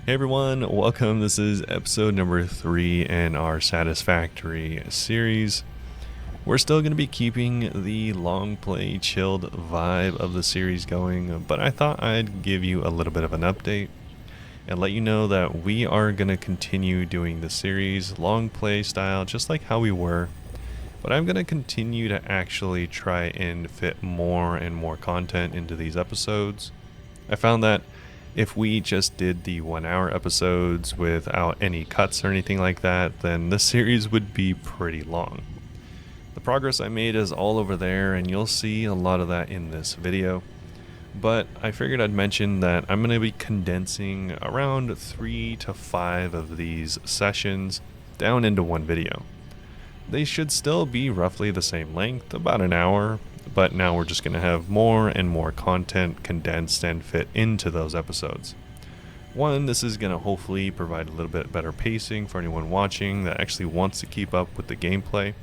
Hey everyone, welcome. This is episode number 3 in our Satisfactory series. We're still going to be keeping the long play chilled vibe of the series going, but I thought I'd give you a little bit of an update and let you know that we are going to continue doing the series long play style just like how we were, but I'm going to continue to actually try and fit more and more content into these episodes. I found that if we just did the 1 hour episodes without any cuts or anything like that, then this series would be pretty long. The progress I made is all over there, and you'll see a lot of that in this video. But I figured I'd mention that I'm going to be condensing around 3 to 5 of these sessions down into one video. They should still be roughly the same length, about an hour, but now we're just going to have more and more content condensed and fit into those episodes. One, this is going to hopefully provide a little bit better pacing for anyone watching that actually wants to keep up with the gameplay.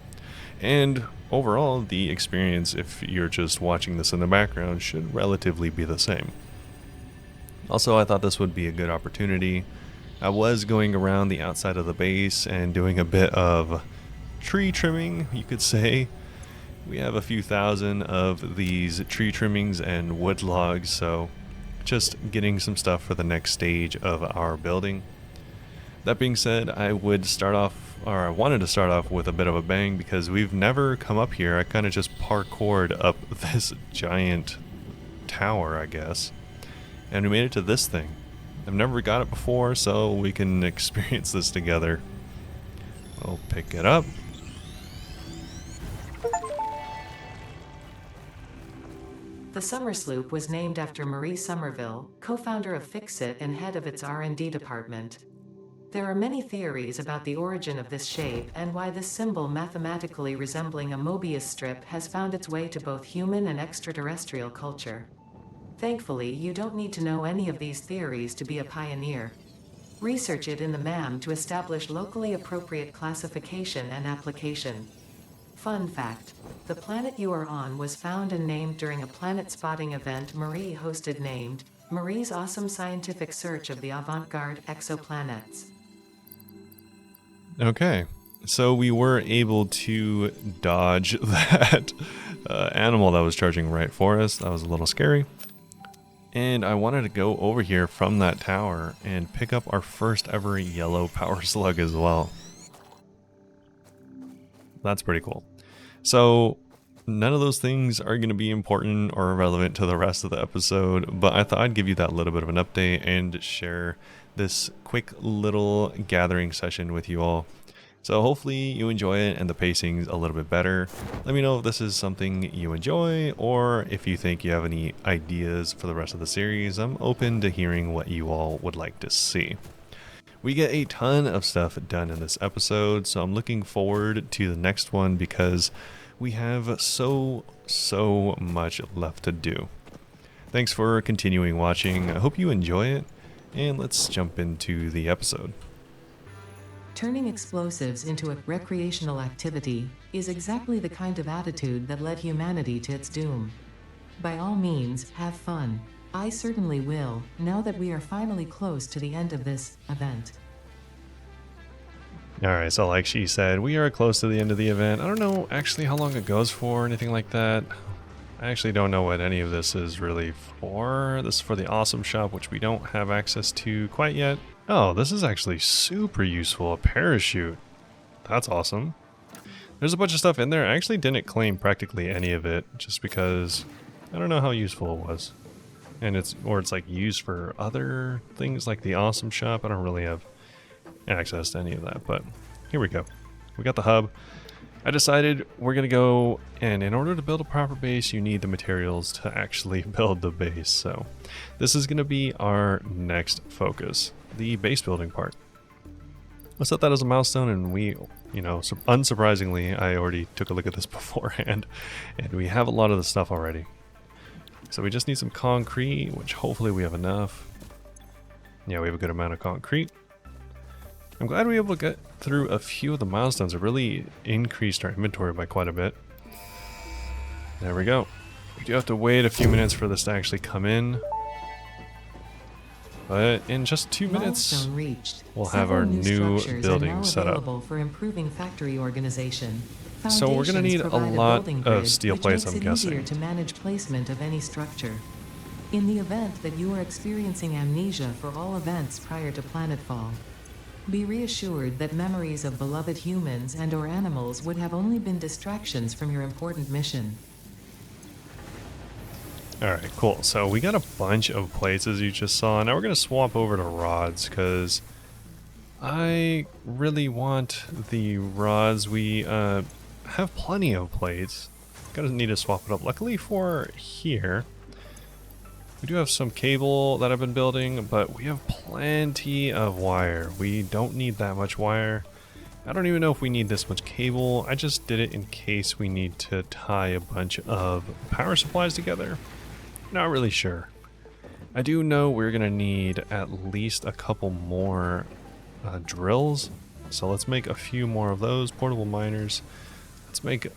And overall, the experience, if you're just watching this in the background, should relatively be the same. Also, I thought this would be a good opportunity. I was going around the outside of the base and doing a bit of tree trimming, you could say. We have a few thousand of these tree trimmings and wood logs, so just getting some stuff for the next stage of our building. That being said, I wanted to start off with a bit of a bang because we've never come up here. I kind of just parkoured up this giant tower, I guess, and we made it to this thing. I've never got it before, so we can experience this together. I'll pick it up. The Summer Sloop was named after Marie Somerville, co-founder of Fixit and head of its R&D department. There are many theories about the origin of this shape and why this symbol mathematically resembling a Mobius strip has found its way to both human and extraterrestrial culture. Thankfully, you don't need to know any of these theories to be a pioneer. Research it in the MAM to establish locally appropriate classification and application. Fun fact: the planet you are on was found and named during a planet spotting event Marie hosted named Marie's Awesome Scientific Search of the Avant-Garde Exoplanets. Okay, so we were able to dodge that animal that was charging right for us. That was a little scary. And I wanted to go over here from that tower and pick up our first ever yellow power slug as well. That's pretty cool. So none of those things are going to be important or relevant to the rest of the episode, but I thought I'd give you that little bit of an update and share this quick little gathering session with you all. So hopefully you enjoy it and the pacing's a little bit better. Let me know if this is something you enjoy or if you think you have any ideas for the rest of the series. I'm open to hearing what you all would like to see. We get a ton of stuff done in this episode, so I'm looking forward to the next one because we have so much left to do. Thanks for continuing watching. I hope you enjoy it, and let's jump into the episode. Turning explosives into a recreational activity is exactly the kind of attitude that led humanity to its doom. By all means, have fun. I certainly will, now that we are finally close to the end of this event. Alright, so like she said, we are close to the end of the event. I don't know actually how long it goes for or anything like that. I actually don't know what any of this is really for. This is for the awesome shop, which we don't have access to quite yet. Oh, this is actually super useful. A parachute. That's awesome. There's a bunch of stuff in there. I actually didn't claim practically any of it just because I don't know how useful it was. And it's like used for other things like the awesome shop. I don't really have access to any of that, but here we go. We got the hub. I decided we're gonna go, and in order to build a proper base you need the materials to actually build the base. So this is gonna be our next focus, the base building part. Let's set that as a milestone, and we, unsurprisingly, I already took a look at this beforehand, and we have a lot of the stuff already. So we just need some concrete, which hopefully we have enough. Yeah, we have a good amount of concrete. I'm glad we were able to get through a few of the milestones. It really increased our inventory by quite a bit. There we go. We do have to wait a few minutes for this to actually come in. But in just 2 minutes, Milestone reached. we'll have Several our new new structures are building now set up. available for improving factory organization. So we're gonna Foundations need a provide lot building of grid, steel which plates, makes I'm it easier guessing. to manage placement of any structure. In the event that you are experiencing amnesia for all events prior to planetfall, be reassured that memories of beloved humans and/or animals would have only been distractions from your important mission. Alright, cool. So we got a bunch of plates as you just saw. Now we're going to swap over to rods because I really want the rods. We have plenty of plates. Gonna need to swap it up. Luckily for here, we do have some cable that I've been building, but we have plenty of wire. We don't need that much wire. I don't even know if we need this much cable. I just did it in case we need to tie a bunch of power supplies together. Not really sure. I do know we're gonna need at least a couple more drills. So let's make a few more of those portable miners. Let's make,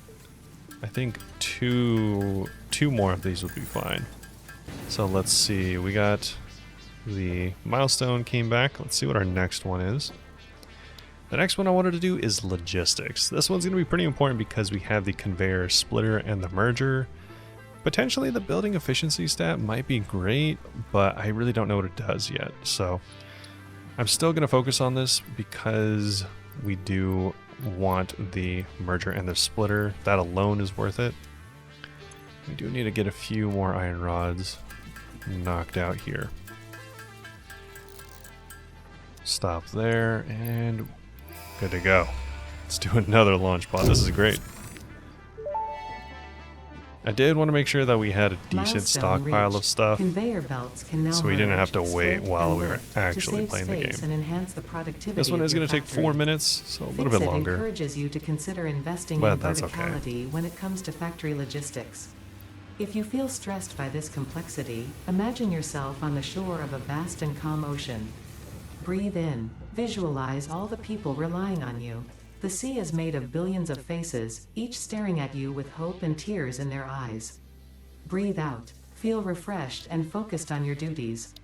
I think two more of these would be fine. So let's see, we got the milestone came back. Let's see what our next one is. The next one I wanted to do is logistics. This one's going to be pretty important because we have the conveyor splitter and the merger. Potentially the building efficiency stat might be great, but I really don't know what it does yet. So I'm still going to focus on this because we do want the merger and the splitter. That alone is worth it. We do need to get a few more iron rods knocked out here. Stop there and good to go. Let's do another launch pod. This is great. I did want to make sure that we had a decent stockpile of stuff, Conveyor belts can now so we didn't have to wait split, while and we were lift actually to save playing the space game. and enhance the productivity This one of is your going to take factory. 4 minutes, so a little bit Fix-It longer. encourages you to consider investing But in that's okay. verticality when it comes to factory logistics. If you feel stressed by this complexity, imagine yourself on the shore of a vast and calm ocean. Breathe in, visualize all the people relying on you. The sea is made of billions of faces, each staring at you with hope and tears in their eyes. Breathe out, feel refreshed and focused on your duties.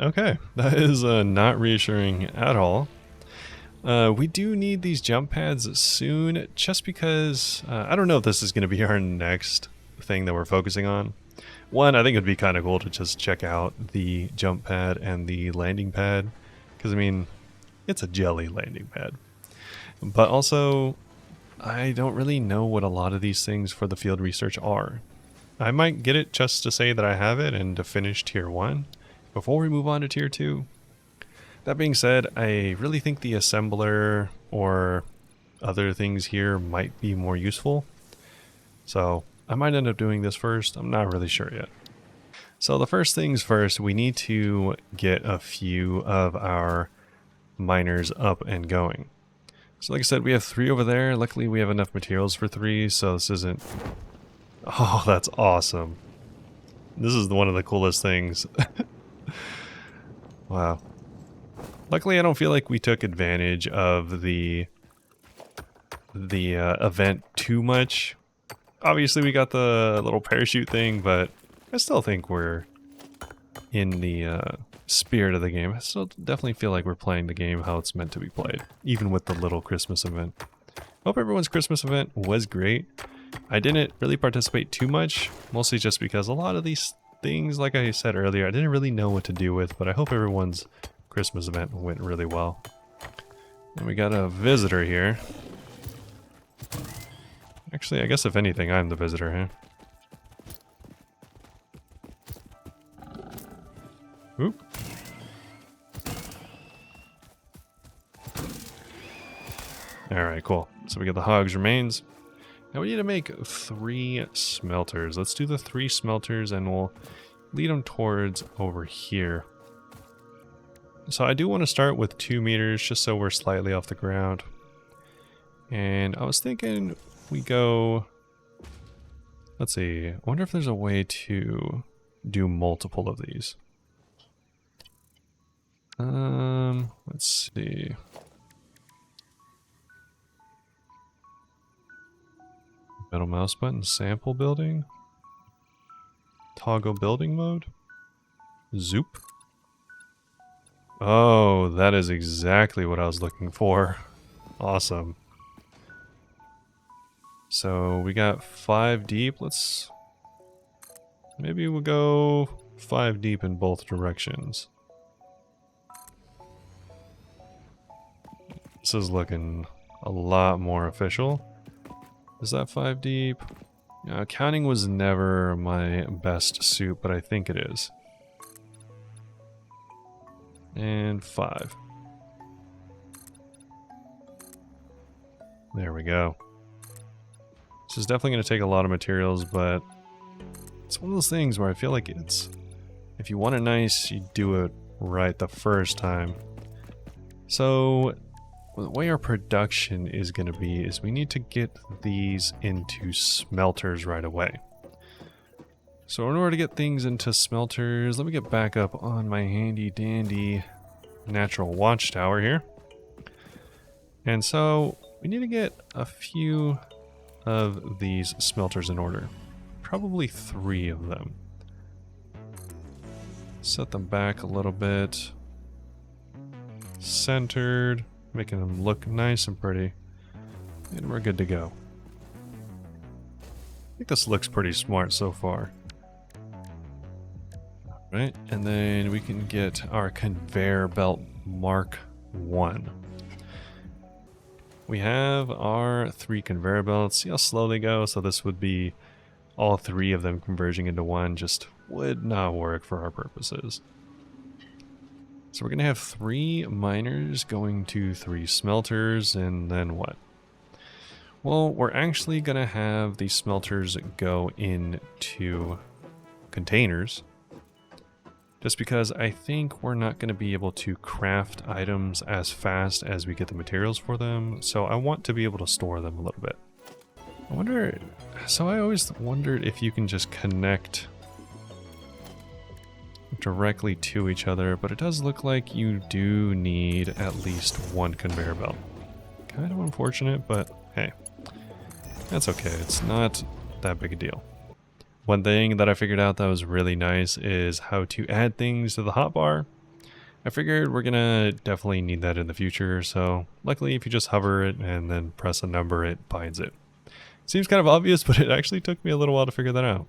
Okay, that is not reassuring at all. We do need these jump pads soon, just because I don't know if this is going to be our next thing that we're focusing on. One, I think it'd be kind of cool to just check out the jump pad and the landing pad, because I mean, it's a jelly landing pad. But also, I don't really know what a lot of these things for the field research are. I might get it just to say that I have it and to finish tier 1 before we move on to tier 2. That being said, I really think the assembler or other things here might be more useful. So I might end up doing this first. I'm not really sure yet. So the first things first, we need to get a few of our miners up and going. So like I said, we have 3 over there. Luckily we have enough materials for 3, so this isn't... Oh, that's awesome. This is one of the coolest things. Wow. Luckily I don't feel like we took advantage of the event too much. Obviously we got the little parachute thing, but I still think we're in the spirit of the game. I still definitely feel like we're playing the game how it's meant to be played, even with the little Christmas event. Hope everyone's Christmas event was great. I didn't really participate too much, mostly just because a lot of these things, like I said earlier, I didn't really know what to do with, but I hope everyone's Christmas event went really well. And we got a visitor here. Actually, I guess if anything, I'm the visitor here. Oop. Alright, cool. So we got the hog's remains. Now we need to make 3 smelters. Let's do the 3 smelters and we'll lead them towards over here. So I do want to start with 2 meters just so we're slightly off the ground. And I was thinking we go... Let's see. I wonder if there's a way to do multiple of these. Let's see. Middle mouse button, sample building. Toggle building mode. Zoop. Oh, that is exactly what I was looking for. Awesome. So we got 5 deep. Maybe we'll go 5 deep in both directions. This is looking a lot more official. Is that 5 deep? Yeah, counting was never my best suit, but I think it is. And 5. There we go. This is definitely going to take a lot of materials, but it's one of those things where I feel like if you want it nice, you do it right the first time. So the way our production is going to be is we need to get these into smelters right away. So in order to get things into smelters, let me get back up on my handy dandy natural watchtower here. And so we need to get a few of these smelters in order. Probably 3 of them. Set them back a little bit. Centered, making them look nice and pretty. And we're good to go. I think this looks pretty smart so far. Right, and then we can get our conveyor belt Mark 1. We have our 3 conveyor belts. See how slow they go? So this would be all 3 of them converging into one. Just would not work for our purposes. So we're going to have 3 miners going to 3 smelters, and then what? Well, we're actually going to have these smelters go into containers. Just because I think we're not going to be able to craft items as fast as we get the materials for them, so I want to be able to store them a little bit. I always wondered if you can just connect directly to each other, but it does look like you do need at least 1 conveyor belt. Kind of unfortunate, but hey, that's okay. It's not that big a deal. One thing that I figured out that was really nice is how to add things to the hotbar. I figured we're gonna definitely need that in the future, so luckily if you just hover it and then press a number, it binds it. Seems kind of obvious, but it actually took me a little while to figure that out.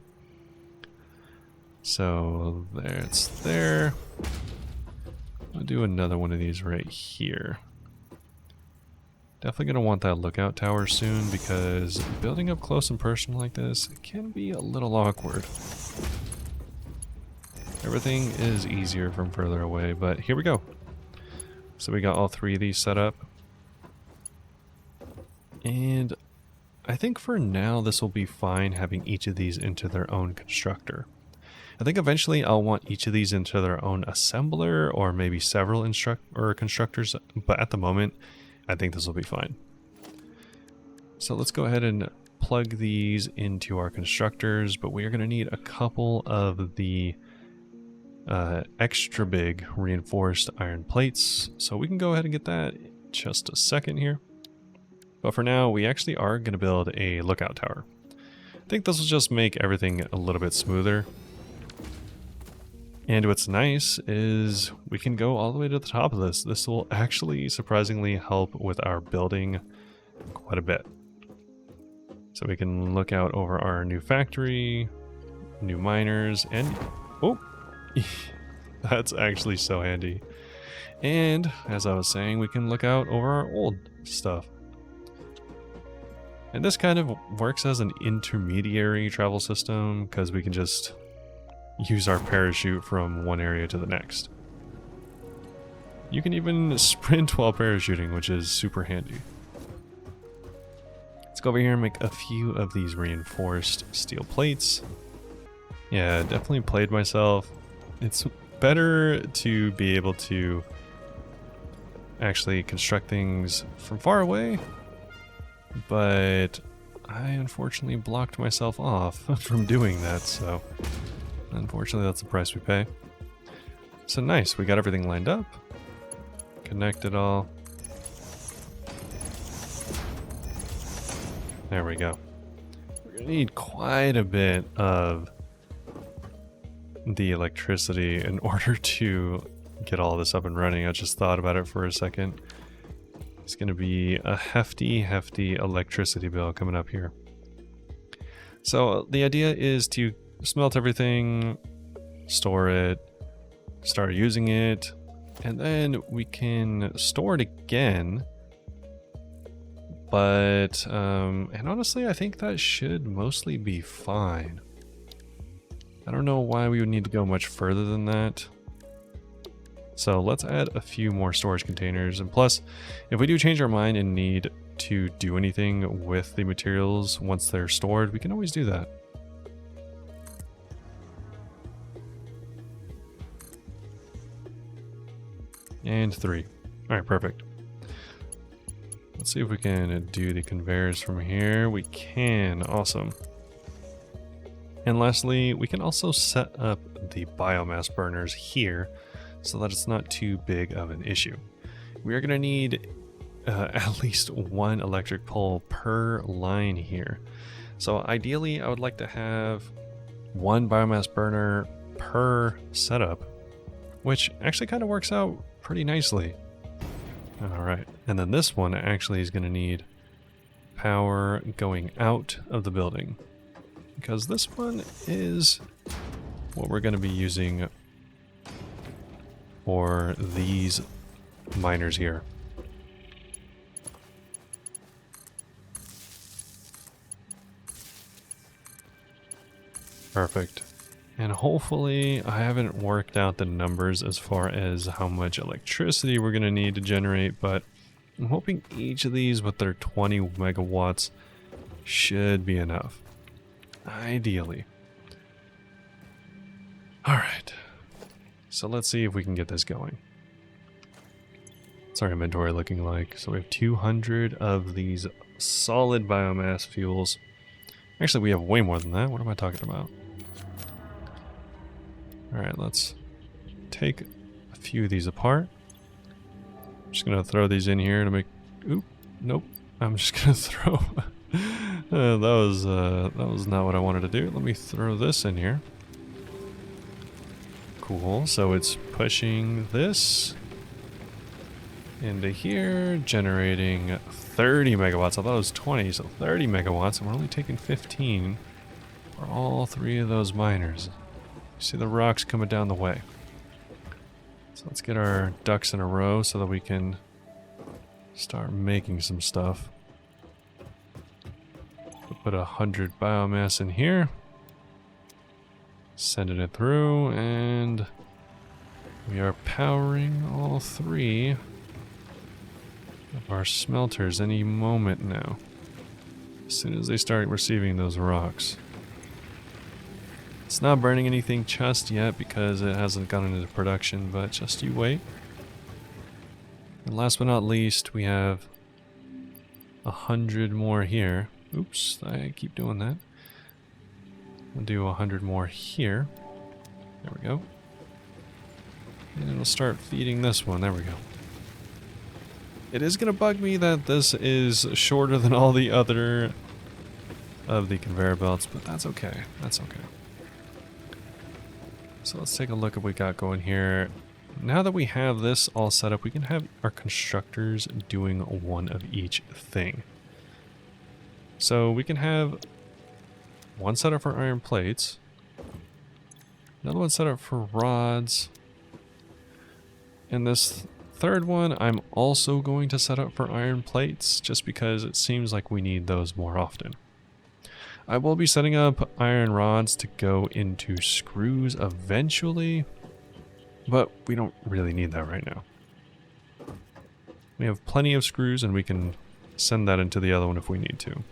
So there, it's there. I'll do another one of these right here. Definitely going to want that lookout tower soon, because building up close and personal like this can be a little awkward. Everything is easier from further away, but here we go. So we got all 3 of these set up. And I think for now this will be fine having each of these into their own constructor. I think eventually I'll want each of these into their own assembler, or maybe several constructors, but at the moment I think this will be fine. So let's go ahead and plug these into our constructors, but we are going to need a couple of the extra big reinforced iron plates. So we can go ahead and get that in just a second here. But for now, we actually are going to build a lookout tower. I think this will just make everything a little bit smoother. And what's nice is we can go all the way to the top of this. This will actually surprisingly help with our building quite a bit. So we can look out over our new factory, new miners, and oh, that's actually so handy. And as I was saying, we can look out over our old stuff. And this kind of works as an intermediary travel system, because we can just use our parachute from one area to the next. You can even sprint while parachuting, which is super handy. Let's go over here and make a few of these reinforced steel plates. Yeah, definitely played myself. It's better to be able to actually construct things from far away, but I unfortunately blocked myself off from doing that, so unfortunately that's the price we pay. So nice, we got everything lined up, connect it all. There we go. We're gonna need quite a bit of the electricity in order to get all this up and running. I just thought about it for a second. It's going to be a hefty electricity bill coming up here. So the idea is to smelt everything, store it, start using it, and then we can store it again. But, and honestly, I think that should mostly be fine. I don't know why we would need to go much further than that. So let's add a few more storage containers. And plus, if we do change our mind and need to do anything with the materials once they're stored, we can always do that. And 3. All right, perfect. Let's see if we can do the conveyors from here. We can. Awesome. And lastly, we can also set up the biomass burners here so that it's not too big of an issue. We are going to need at least one electric pole per line here. So ideally, I would like to have one biomass burner per setup, which actually kind of works out pretty nicely. All right, and then this one actually is going to need power going out of the building, because this one is what we're going to be using for these miners here. Perfect. And hopefully I haven't worked out the numbers as far as how much electricity we're going to need to generate, but I'm hoping each of these with their 20 megawatts should be enough. Ideally. Alright. So let's see if we can get this going. What's our inventory looking like? So we have 200 of these solid biomass fuels. Actually, we have way more than that. What am I talking about? Alright, let's take a few of these apart. I'm just going to throw these in here to make... Oop, nope. I'm just going to throw... that was not what I wanted to do. Let me throw this in here. Cool, so it's pushing this into here, generating 30 megawatts. I thought it was 20, so 30 megawatts, and we're only taking 15 for all 3 of those miners. You see the rocks coming down the way. So let's get our ducks in a row so that we can start making some stuff. We'll put 100 biomass in here. Sending it through, and we are powering all 3 of our smelters any moment now. As soon as they start receiving those rocks. It's not burning anything just yet because it hasn't gone into production, but just you wait. And last but not least, we have 100 more here. Oops, I keep doing that. We'll do 100 more here. There we go. And it'll start feeding this one. There we go. It is going to bug me that this is shorter than all the other of the conveyor belts, but that's okay. That's okay. So let's take a look at what we got going here. Now that we have this all set up, we can have our constructors doing one of each thing. So we can have one set up for iron plates, another one set up for rods, and this third one I'm also going to set up for iron plates just because it seems like we need those more often. I will be setting up iron rods to go into screws eventually, but we don't really need that right now. We have plenty of screws and we can send that into the other one if we need to.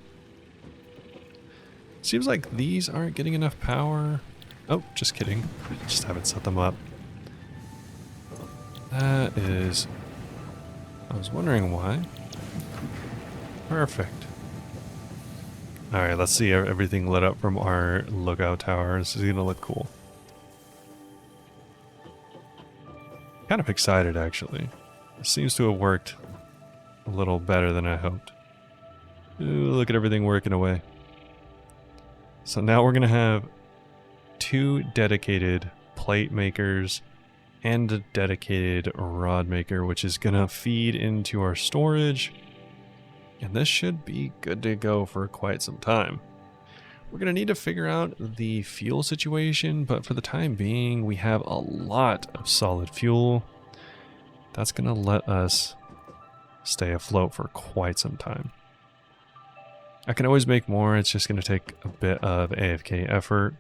Seems like these aren't getting enough power. Oh, just kidding. I just haven't set them up. That is... I was wondering why. Perfect. Alright, let's see everything lit up from our lookout tower. This is going to look cool. Kind of excited, actually. It seems to have worked a little better than I hoped. Ooh, look at everything working away. So now we're going to have 2 dedicated plate makers and a dedicated rod maker, which is gonna feed into our storage. And this should be good to go for quite some time. We're gonna need to figure out the fuel situation, but for the time being, we have a lot of solid fuel. That's gonna let us stay afloat for quite some time. I can always make more, it's just gonna take a bit of AFK effort,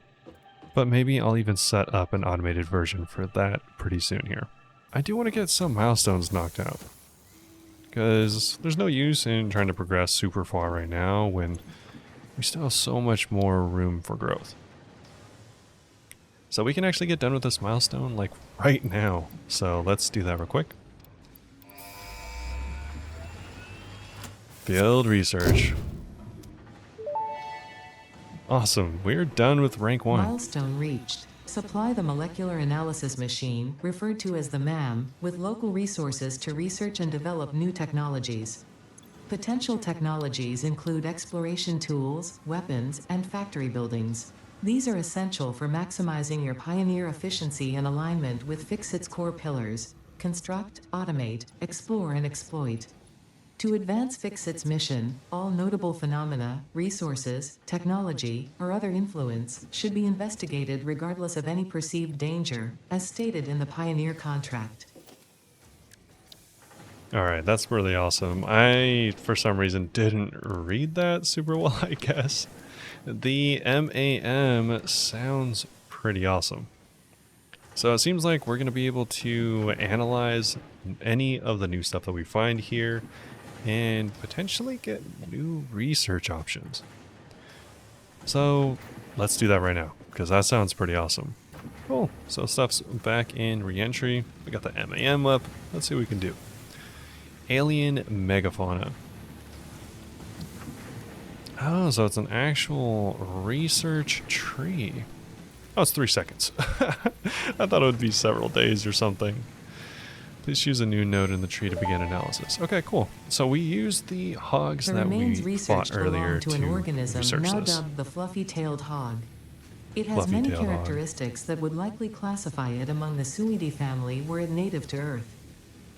but maybe I'll even set up an automated version for that pretty soon here. I do want to get some milestones knocked out, because there's no use in trying to progress super far right now when we still have so much more room for growth. So we can actually get done with this milestone like right now. So let's do that real quick. Field research. Awesome, we're done with rank 1. Milestone reached. Supply the molecular analysis machine, referred to as the MAM, with local resources to research and develop new technologies. Potential technologies include exploration tools, weapons, and factory buildings. These are essential for maximizing your Pioneer efficiency and alignment with Fixit's core pillars: construct, automate, explore, and exploit. To advance Fixit's mission, all notable phenomena, resources, technology, or other influence should be investigated regardless of any perceived danger, as stated in the Pioneer contract. Alright, that's really awesome. I, for some reason, didn't read that super well, I guess. The MAM sounds pretty awesome. So it seems like we're going to be able to analyze any of the new stuff that we find here and potentially get new research options. So let's do that right now, because that sounds pretty awesome. Cool, so stuff's back in re-entry. We got the MAM up. Let's see what we can do. Alien megafauna. Oh, so it's an actual research tree. Oh, it's 3 seconds. I thought it would be several days or something. Please choose a new node in the tree to begin analysis. Okay, cool. So we used the hogs that we fought earlier to an organism research now this. dubbed the fluffy-tailed hog. It has many characteristics that would likely classify it among the Suidae family were it native to Earth.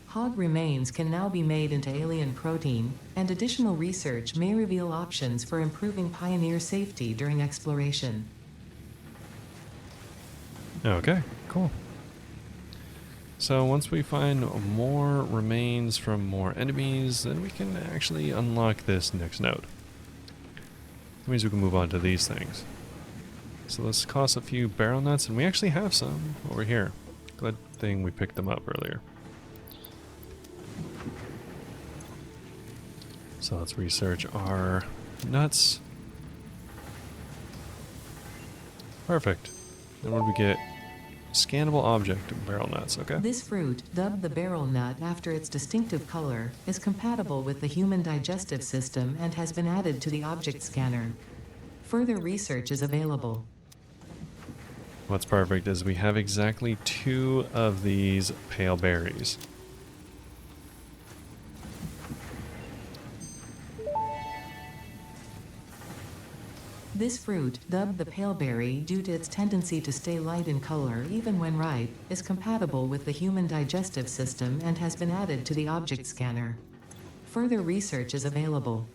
Hog remains can now be made into alien protein, and additional research may reveal options for improving Pioneer safety during exploration. Okay, cool. So once we find more remains from more enemies, then we can actually unlock this next node. That means we can move on to these things. So let's cost a few barrel nuts, and we actually have some over here. Good thing we picked them up earlier. So let's research our nuts. Perfect. Then what do we get? Scannable object, barrel nuts, okay. This fruit, dubbed the barrel nut after its distinctive color, is compatible with the human digestive system and has been added to the object scanner. Further research is available. What's perfect is we have exactly 2 of these pale berries. This fruit, dubbed the paleberry due to its tendency to stay light in color even when ripe, is compatible with the human digestive system and has been added to the object scanner. Further research is available.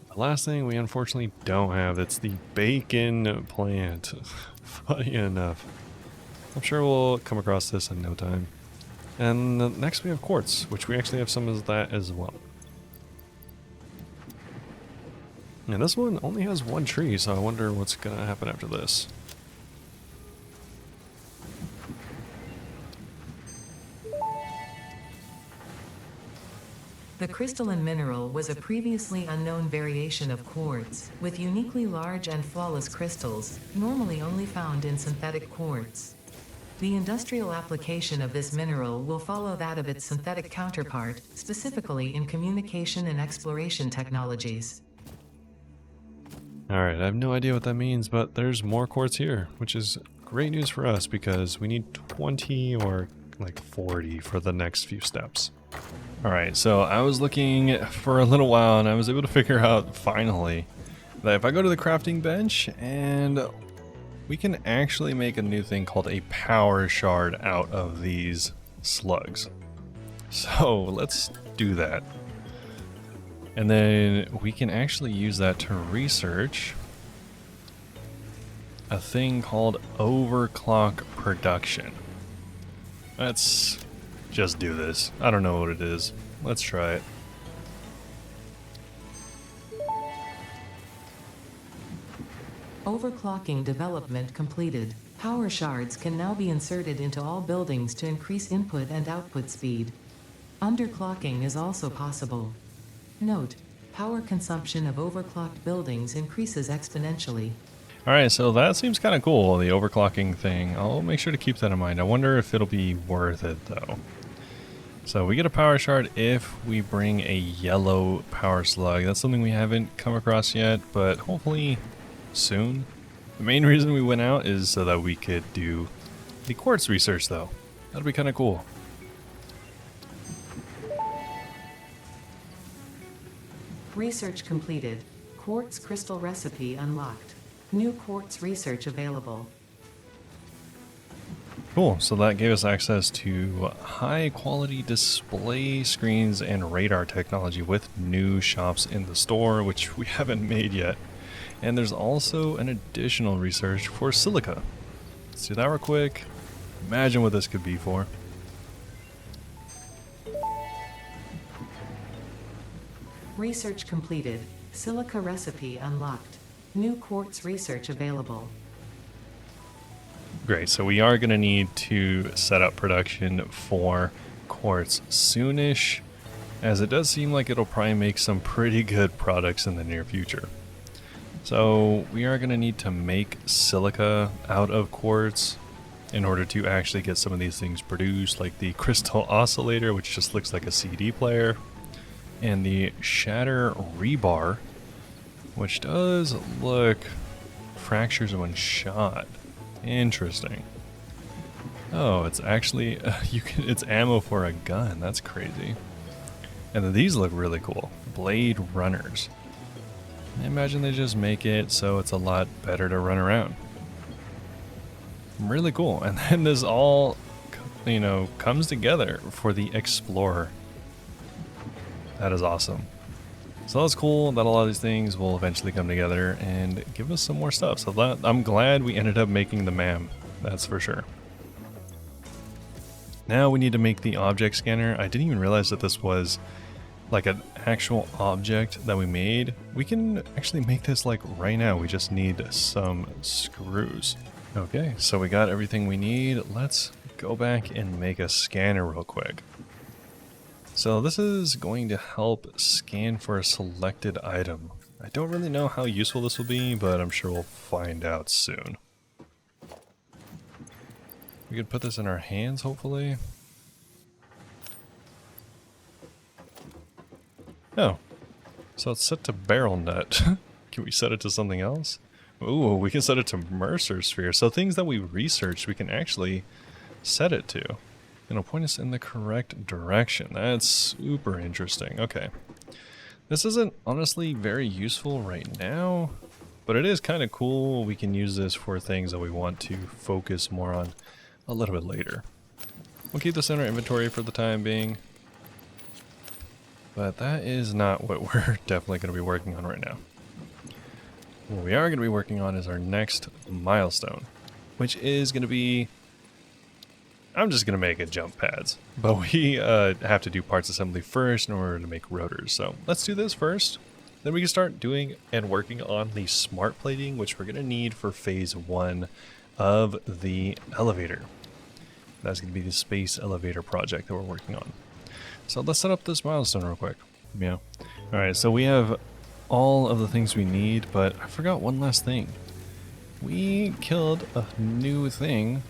The last thing we unfortunately don't have, it's the bacon plant. Funny enough. I'm sure we'll come across this in no time. And next we have quartz, which we actually have some of that as well. And this one only has 1 tree, so I wonder what's going to happen after this. The crystalline mineral was a previously unknown variation of quartz, with uniquely large and flawless crystals, normally only found in synthetic quartz. The industrial application of this mineral will follow that of its synthetic counterpart, specifically in communication and exploration technologies. Alright, I have no idea what that means, but there's more quartz here, which is great news for us because we need 20 or like 40 for the next few steps. Alright, so I was looking for a little while and I was able to figure out finally that if I go to the crafting bench and we can actually make a new thing called a power shard out of these slugs. So let's do that. And then we can actually use that to research a thing called overclock production. Let's just do this. I don't know what it is. Let's try it. Overclocking development completed. Power shards can now be inserted into all buildings to increase input and output speed. Underclocking is also possible. Note: power consumption of overclocked buildings increases exponentially. Alright, so that seems kind of cool, the overclocking thing. I'll make sure to keep that in mind. I wonder if it'll be worth it, though. So we get a power shard if we bring a yellow power slug. That's something we haven't come across yet, but hopefully soon. The main reason we went out is so that we could do the quartz research, though. That'll be kind of cool. Research completed. Quartz crystal recipe unlocked. New quartz research available. Cool, so that gave us access to high quality display screens and radar technology with new shops in the store, which we haven't made yet. And there's also an additional research for silica. Let's do that real quick. Imagine what this could be for. Research completed. Silica recipe unlocked. New quartz research available. Great, so we are going to need to set up production for quartz soonish, as it does seem like it'll probably make some pretty good products in the near future. So we are going to need to make silica out of quartz in order to actually get some of these things produced, like the crystal oscillator, which just looks like a CD player, and the shatter rebar, which does look fractures when shot. Interesting. Oh, it's actually it's ammo for a gun. That's crazy. And then these look really cool. Blade runners. I imagine they just make it so it's a lot better to run around. Really cool. And then this all, you know, comes together for the Explorer. That is awesome. So that's cool that a lot of these things will eventually come together and give us some more stuff. So that, I'm glad we ended up making the MAM. That's for sure. Now we need to make the object scanner. I didn't even realize that this was like an actual object that we made. We can actually make this like right now. We just need some screws. Okay, so we got everything we need. Let's go back and make a scanner real quick. So this is going to help scan for a selected item. I don't really know how useful this will be, but I'm sure we'll find out soon. We could put this in our hands, hopefully. Oh, so it's set to barrel nut. Can we set it to something else? Ooh, we can set it to Mercer sphere. So things that we researched, we can actually set it to. It'll point us in the correct direction. That's super interesting. Okay. This isn't honestly very useful right now, but it is kind of cool. We can use this for things that we want to focus more on a little bit later. We'll keep this in our inventory for the time being. But that is not what we're definitely going to be working on right now. What we are going to be working on is our next milestone, which is going to be... I'm just going to make it jump pads, but we have to do parts assembly first in order to make rotors. So let's do this first. Then we can start doing and working on the smart plating, which we're going to need for phase 1 of the elevator. That's going to be the space elevator project that we're working on. So let's set up this milestone real quick. Yeah. All right, so we have all of the things we need, but I forgot one last thing. We killed a new thing.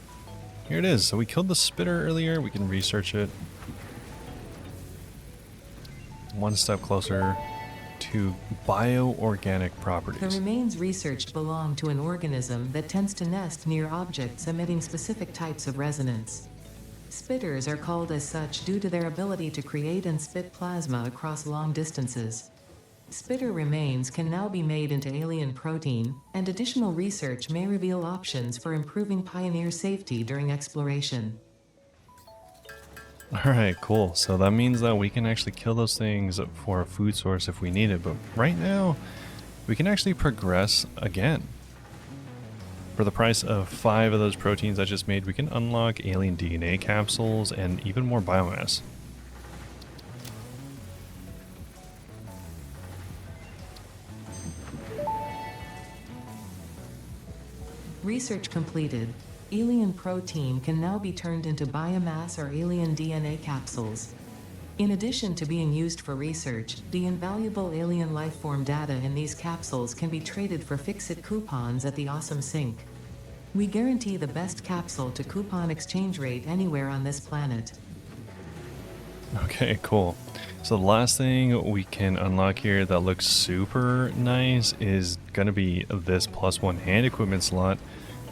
Here it is. So we killed the spitter earlier. We can research it. One step closer to bioorganic properties. The remains researched belong to an organism that tends to nest near objects emitting specific types of resonance. Spitters are called as such due to their ability to create and spit plasma across long distances. Spitter remains can now be made into alien protein, and additional research may reveal options for improving Pioneer safety during exploration. Alright, cool. So that means that we can actually kill those things for a food source if we need it, but right now, we can actually progress again. For the price of 5 of those proteins I just made, we can unlock alien DNA capsules and even more biomass. Research completed. Alien protein can now be turned into biomass or alien DNA capsules. In addition to being used for research, the invaluable alien lifeform data in these capsules can be traded for Fix-It coupons at the Awesome Sink. We guarantee the best capsule to coupon exchange rate anywhere on this planet. Okay, cool. So the last thing we can unlock here that looks super nice is going to be this +1 hand equipment slot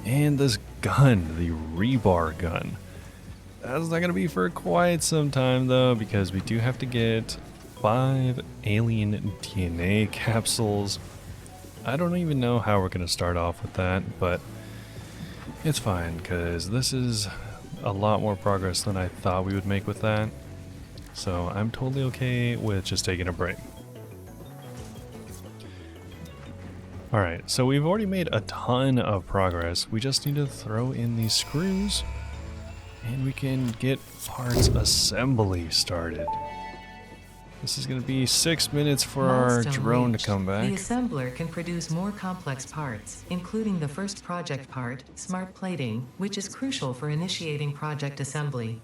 and this gun, the rebar gun. That's not going to be for quite some time though, because we do have to get 5 alien DNA capsules. I don't even know how we're going to start off with that, but it's fine because this is a lot more progress than I thought we would make with that. So I'm totally okay with just taking a break. Alright, so we've already made a ton of progress. We just need to throw in these screws and we can get parts assembly started. This is going to be 6 minutes for our drone to come back. The assembler can produce more complex parts, including the first project part, smart plating, which is crucial for initiating project assembly.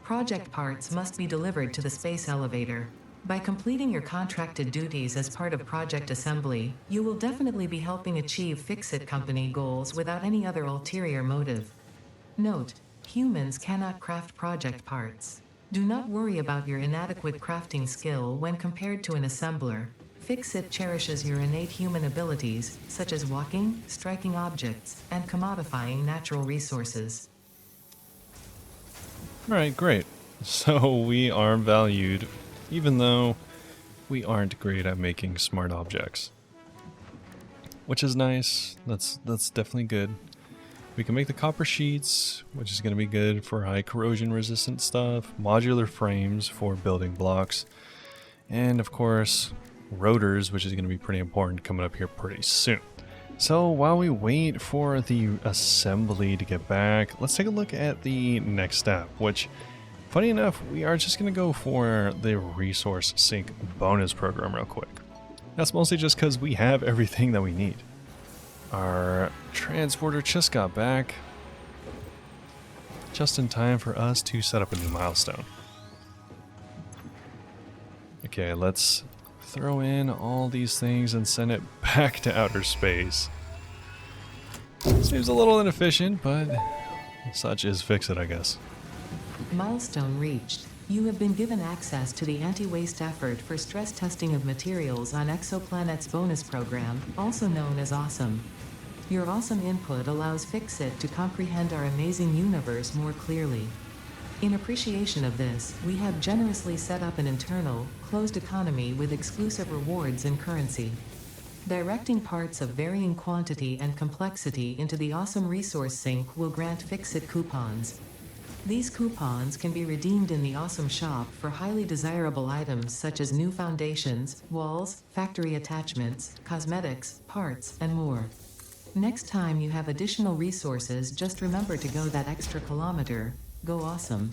Project parts must be delivered to the space elevator. By completing your contracted duties as part of project assembly, you will definitely be helping achieve Fix-It company goals without any other ulterior motive. Note: humans cannot craft project parts. Do not worry about your inadequate crafting skill when compared to an assembler. Fix-It cherishes your innate human abilities, such as walking, striking objects, and commodifying natural resources. Alright, great. So we are valued, even though we aren't great at making smart objects. Which is nice. That's definitely good. We can make the copper sheets, which is going to be good for high corrosion resistant stuff, modular frames for building blocks, and of course rotors, which is going to be pretty important coming up here pretty soon. So while we wait for the assembly to get back, let's take a look at the next step, which, funny enough, we are just going to go for the resource sink bonus program real quick. That's mostly just because we have everything that we need. Our transporter just got back, just in time for us to set up a new milestone. Okay, let's throw in all these things and send it back to outer space. Seems a little inefficient, but such is Fix-It, I guess. Milestone reached. You have been given access to the anti-waste effort for stress testing of materials on Exoplanet's bonus program, also known as Awesome. Your awesome input allows Fix-It to comprehend our amazing universe more clearly. In appreciation of this, we have generously set up an internal, closed economy with exclusive rewards and currency. Directing parts of varying quantity and complexity into the Awesome Resource Sink will grant Fix-It coupons. These coupons can be redeemed in the Awesome Shop for highly desirable items such as new foundations, walls, factory attachments, cosmetics, parts, and more. Next time you have additional resources, just remember to go that extra kilometer. Go awesome.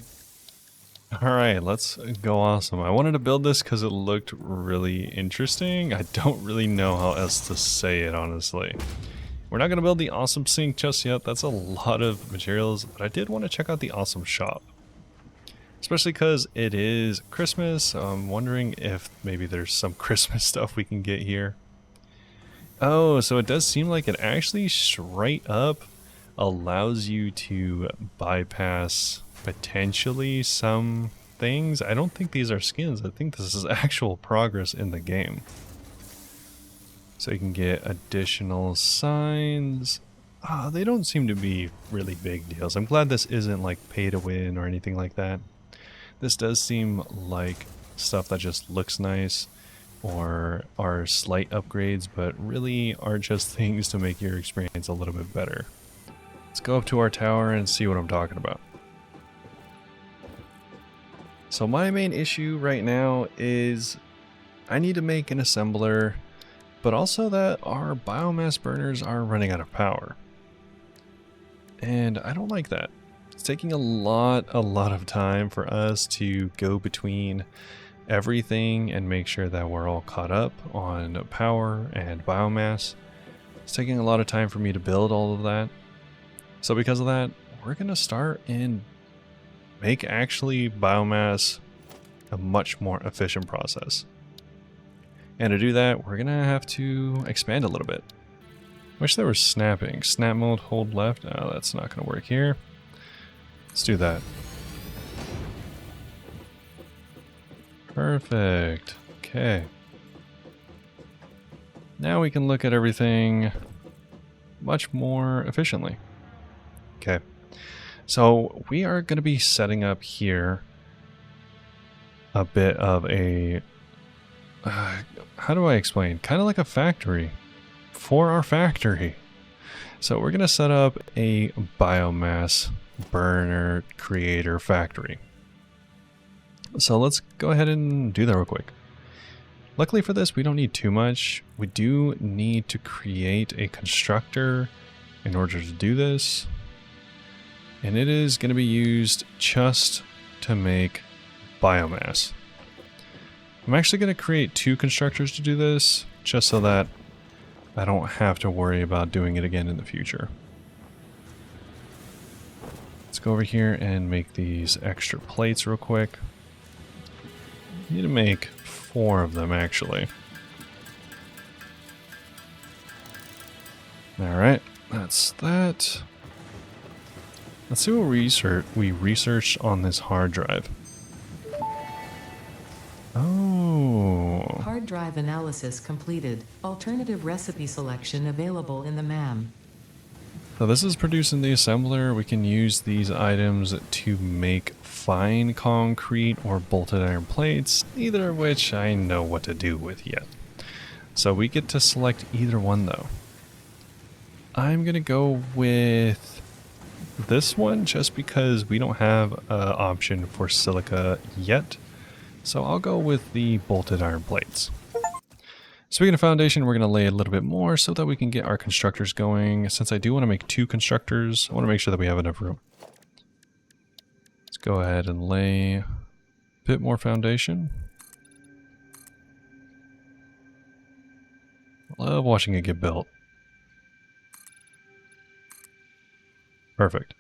Alright, let's go awesome. I wanted to build this because it looked really interesting. I don't really know how else to say it, honestly. We're not going to build the awesome sink just yet. That's a lot of materials, but I did want to check out the awesome shop. Especially because it is Christmas, so I'm wondering if maybe there's some Christmas stuff we can get here. Oh, so it does seem like it actually straight up allows you to bypass potentially some things. I don't think these are skins. I think this is actual progress in the game. So you can get additional signs. They don't seem to be really big deals. I'm glad this isn't like pay to win or anything like that. This does seem like stuff that just looks nice. or are slight upgrades, but really are just things to make your experience a little bit better. Let's go up to our tower and see what I'm talking about. So my main issue right now is I need to make an assembler, but also that our biomass burners are running out of power. And I don't like that. It's taking a lot of time for us to go between everything and make sure that we're all caught up on power and biomass. It's taking a lot of time for me to build all of that. So because of that, we're gonna start and make actually biomass a much more efficient process. And to do that, we're gonna have to expand a little bit. Wish there was snapping. Snap mode, hold left. Oh, that's not gonna work here. Let's do that. Perfect. Okay. Now we can look at everything much more efficiently. Okay. So we are going to be setting up here a bit of a... how do I explain? Kind of like a factory for our factory. So we're going to set up a biomass burner creator factory. So let's go ahead and do that real quick. Luckily for this, we don't need too much. We do need to create a constructor in order to do this. And it is going to be used just to make biomass. I'm actually going to create 2 constructors to do this, just so that I don't have to worry about doing it again in the future. Let's go over here and make these extra plates real quick. Need to make 4 of them actually. Alright, that's that. Let's see what we researched on this hard drive. Oh. Hard drive analysis completed. Alternative recipe selection available in the MAM. So this is producing the assembler. We can use these items to make fine concrete or bolted iron plates, neither of which I know what to do with yet. So we get to select either one though. I'm gonna go with this one just because we don't have an option for silica yet. So I'll go with the bolted iron plates. Speaking of foundation, we're going to lay a little bit more so that we can get our constructors going. Since I do want to make 2 constructors, I want to make sure that we have enough room. Let's go ahead and lay a bit more foundation. Love watching it get built. Perfect.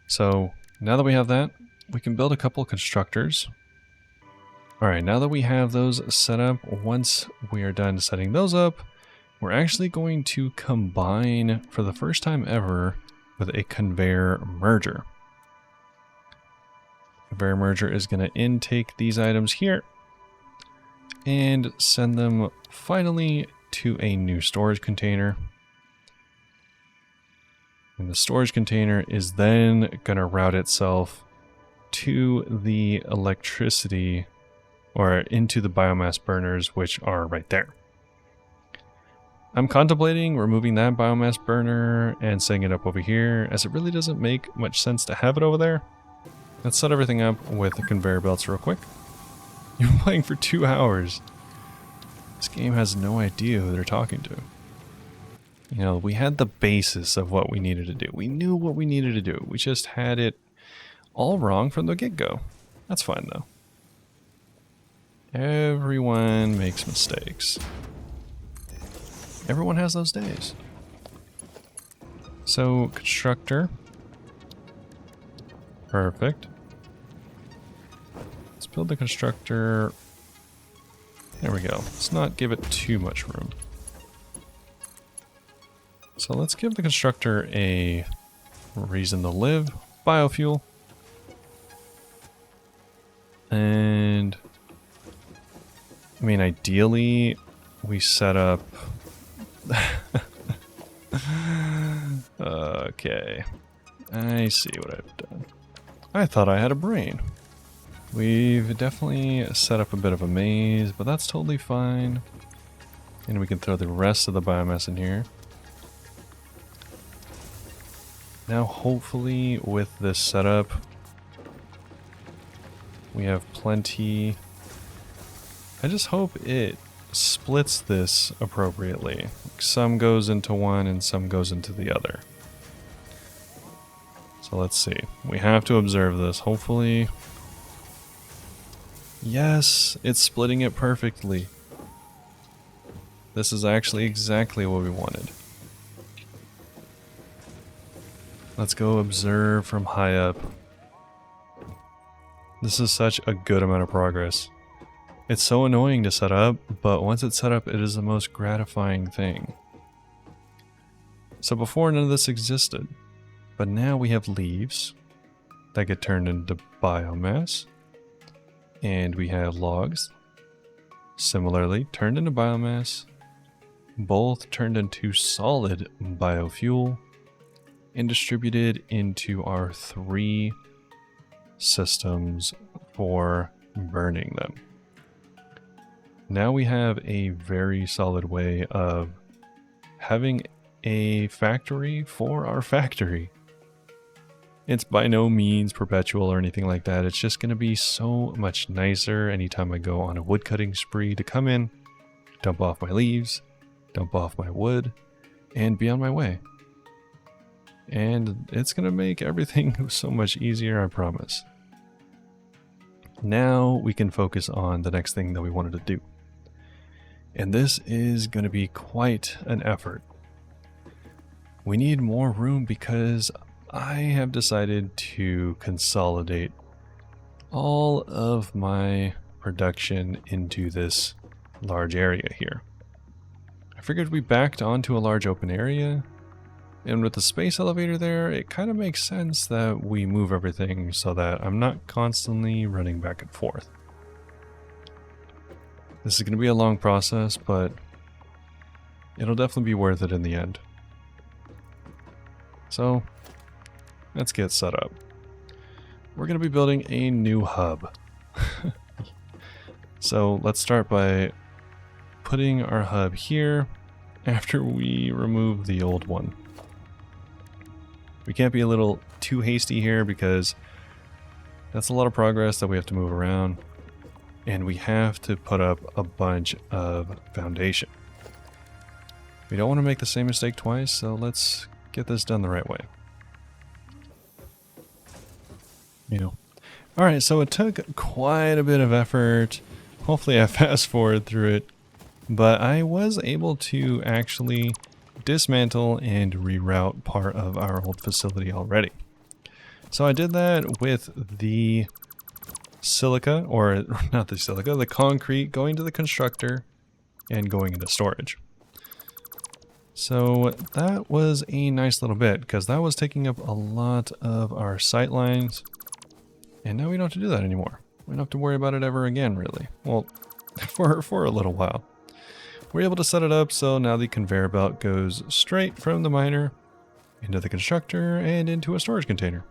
So now that we have that, we can build a couple constructors. Alright, now that we have those set up, once we are done setting those up, we're actually going to combine for the first time ever with a conveyor merger. Conveyor merger is going to intake these items here and send them finally to a new storage container. And the storage container is then going to route itself to the electricity or into the biomass burners, which are right there. I'm contemplating removing that biomass burner and setting it up over here, as it really doesn't make much sense to have it over there. Let's set everything up with the conveyor belts real quick. You've been playing for 2 hours. This game has no idea who they're talking to. You know, we had the basis of what we needed to do. We knew what we needed to do. We just had it all wrong from the get-go. That's fine, though. Everyone makes mistakes. Everyone has those days. So, constructor. Perfect. Let's build the constructor. There we go. Let's not give it too much room. So let's give the constructor a reason to live. Biofuel. And I mean, ideally we set up okay. I see what I've done. I thought I had a brain. We've definitely set up a bit of a maze, but that's totally fine. And we can throw the rest of the biomass in here. Now hopefully with this setup, we have plenty. I just hope it splits this appropriately. Some goes into one and some goes into the other. So let's see. We have to observe this. Hopefully. Yes, it's splitting it perfectly. This is actually exactly what we wanted. Let's go observe from high up. This is such a good amount of progress. It's so annoying to set up, but once it's set up, it is the most gratifying thing. So before, none of this existed. But now we have leaves that get turned into biomass. And we have logs, similarly turned into biomass, both turned into solid biofuel, and distributed into our 3 systems for burning them. Now we have a very solid way of having a factory for our factory. It's by no means perpetual or anything like that. It's just going to be so much nicer anytime I go on a woodcutting spree to come in, dump off my leaves, dump off my wood, and be on my way. And it's going to make everything so much easier, I promise. Now we can focus on the next thing that we wanted to do. And this is going to be quite an effort. We need more room because I have decided to consolidate all of my production into this large area here. I figured we backed onto a large open area, and with the space elevator there, it kind of makes sense that we move everything so that I'm not constantly running back and forth. This is going to be a long process, but it'll definitely be worth it in the end. So, let's get set up. We're going to be building a new hub. So let's start by putting our hub here after we remove the old one. We can't be a little too hasty here because that's a lot of progress that we have to move around. And we have to put up a bunch of foundation. We don't want to make the same mistake twice, so let's get this done the right way. Alright, so it took quite a bit of effort. Hopefully I fast forward through it. But I was able to actually dismantle and reroute part of our old facility already. So I did that with the silica, or not the silica, the concrete going to the constructor and going into storage. So that was a nice little bit because that was taking up a lot of our sight lines. And now we don't have to do that anymore. We don't have to worry about it ever again, really. Well, for a little while. We're able to set it up so now the conveyor belt goes straight from the miner into the constructor and into a storage container.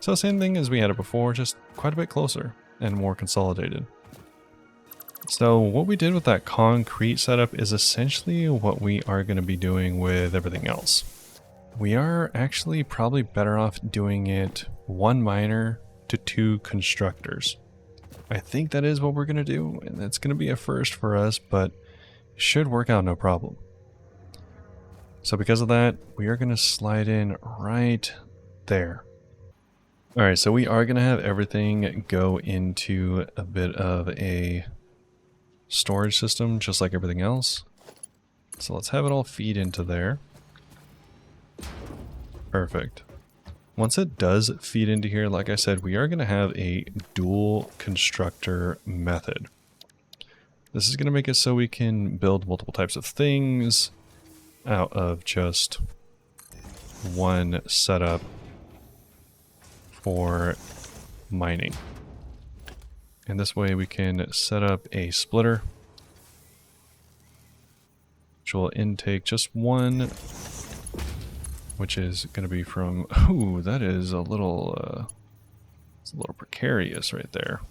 So same thing as we had it before, just quite a bit closer and more consolidated. So what we did with that concrete setup is essentially what we are going to be doing with everything else. We are actually probably better off doing it 1 miner to 2 constructors. I think that is what we're going to do, and it's going to be a first for us, but it should work out no problem. So because of that, we are going to slide in right there. Alright, so we are going to have everything go into a bit of a storage system, just like everything else. So let's have it all feed into there. Perfect. Once it does feed into here, like I said, we are going to have a dual constructor method. This is going to make it so we can build multiple types of things out of just one setup for mining. And this way we can set up a splitter, which will intake just one, which is going to be from, ooh, that is a little It's a little precarious right there.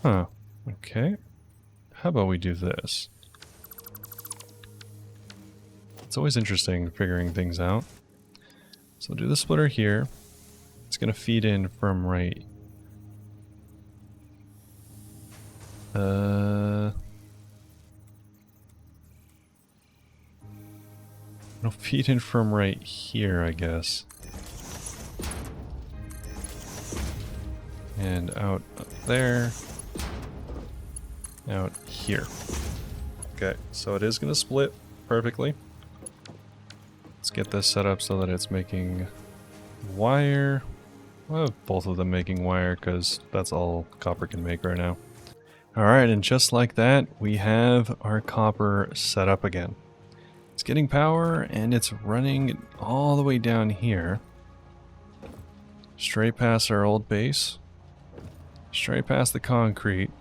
Huh. Okay. How about we do this? It's always interesting figuring things out. So we'll do the splitter here. It's going to feed in from right. It'll feed in from right here, I guess. And out there. Out here. Okay, so it is going to split perfectly. Let's get this set up so that it's making wire. Well, both of them making wire because that's all copper can make right now. Alright, and just like that, we have our copper set up again. It's getting power and it's running all the way down here. Straight past our old base. Straight past the concrete.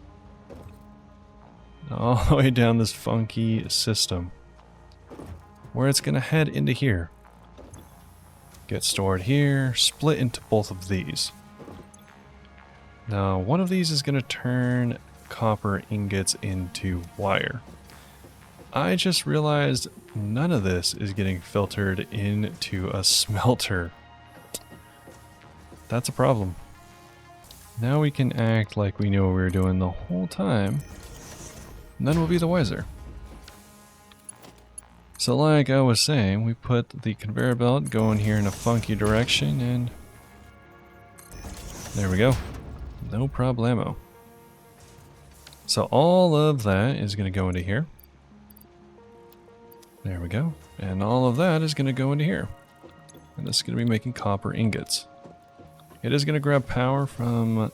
All the way down this funky system. Where it's going to head into here. Get stored here, split into both of these. Now, one of these is going to turn copper ingots into wire. I just realized none of this is getting filtered into a smelter. That's a problem. Now we can act like we knew what we were doing the whole time, and then we'll be the wiser. So like I was saying, we put the conveyor belt going here in a funky direction, and there we go. No problemo. So all of that is going to go into here. There we go. And all of that is going to go into here. And this is going to be making copper ingots. It is going to grab power from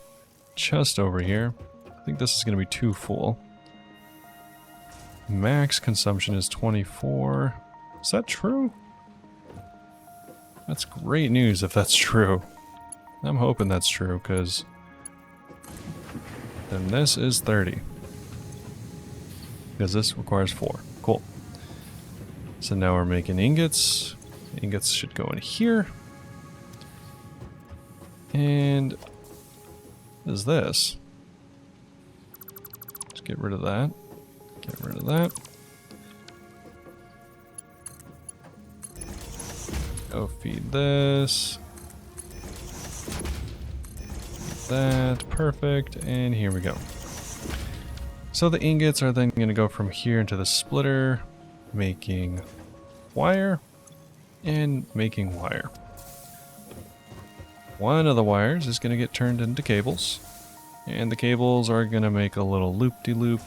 just over here. I think this is going to be too full. Max consumption is 24. Is that true? That's great news if that's true. I'm hoping that's true, because then this is 30. Because this requires 4. Cool. So now we're making ingots. Ingots should go in here. And what is this? Let's get rid of that. Get rid of that. Go feed this. Feed that. Perfect. And here we go. So the ingots are then going to go from here into the splitter, making wire and making wire. One of the wires is going to get turned into cables, and the cables are going to make a little loop-de-loop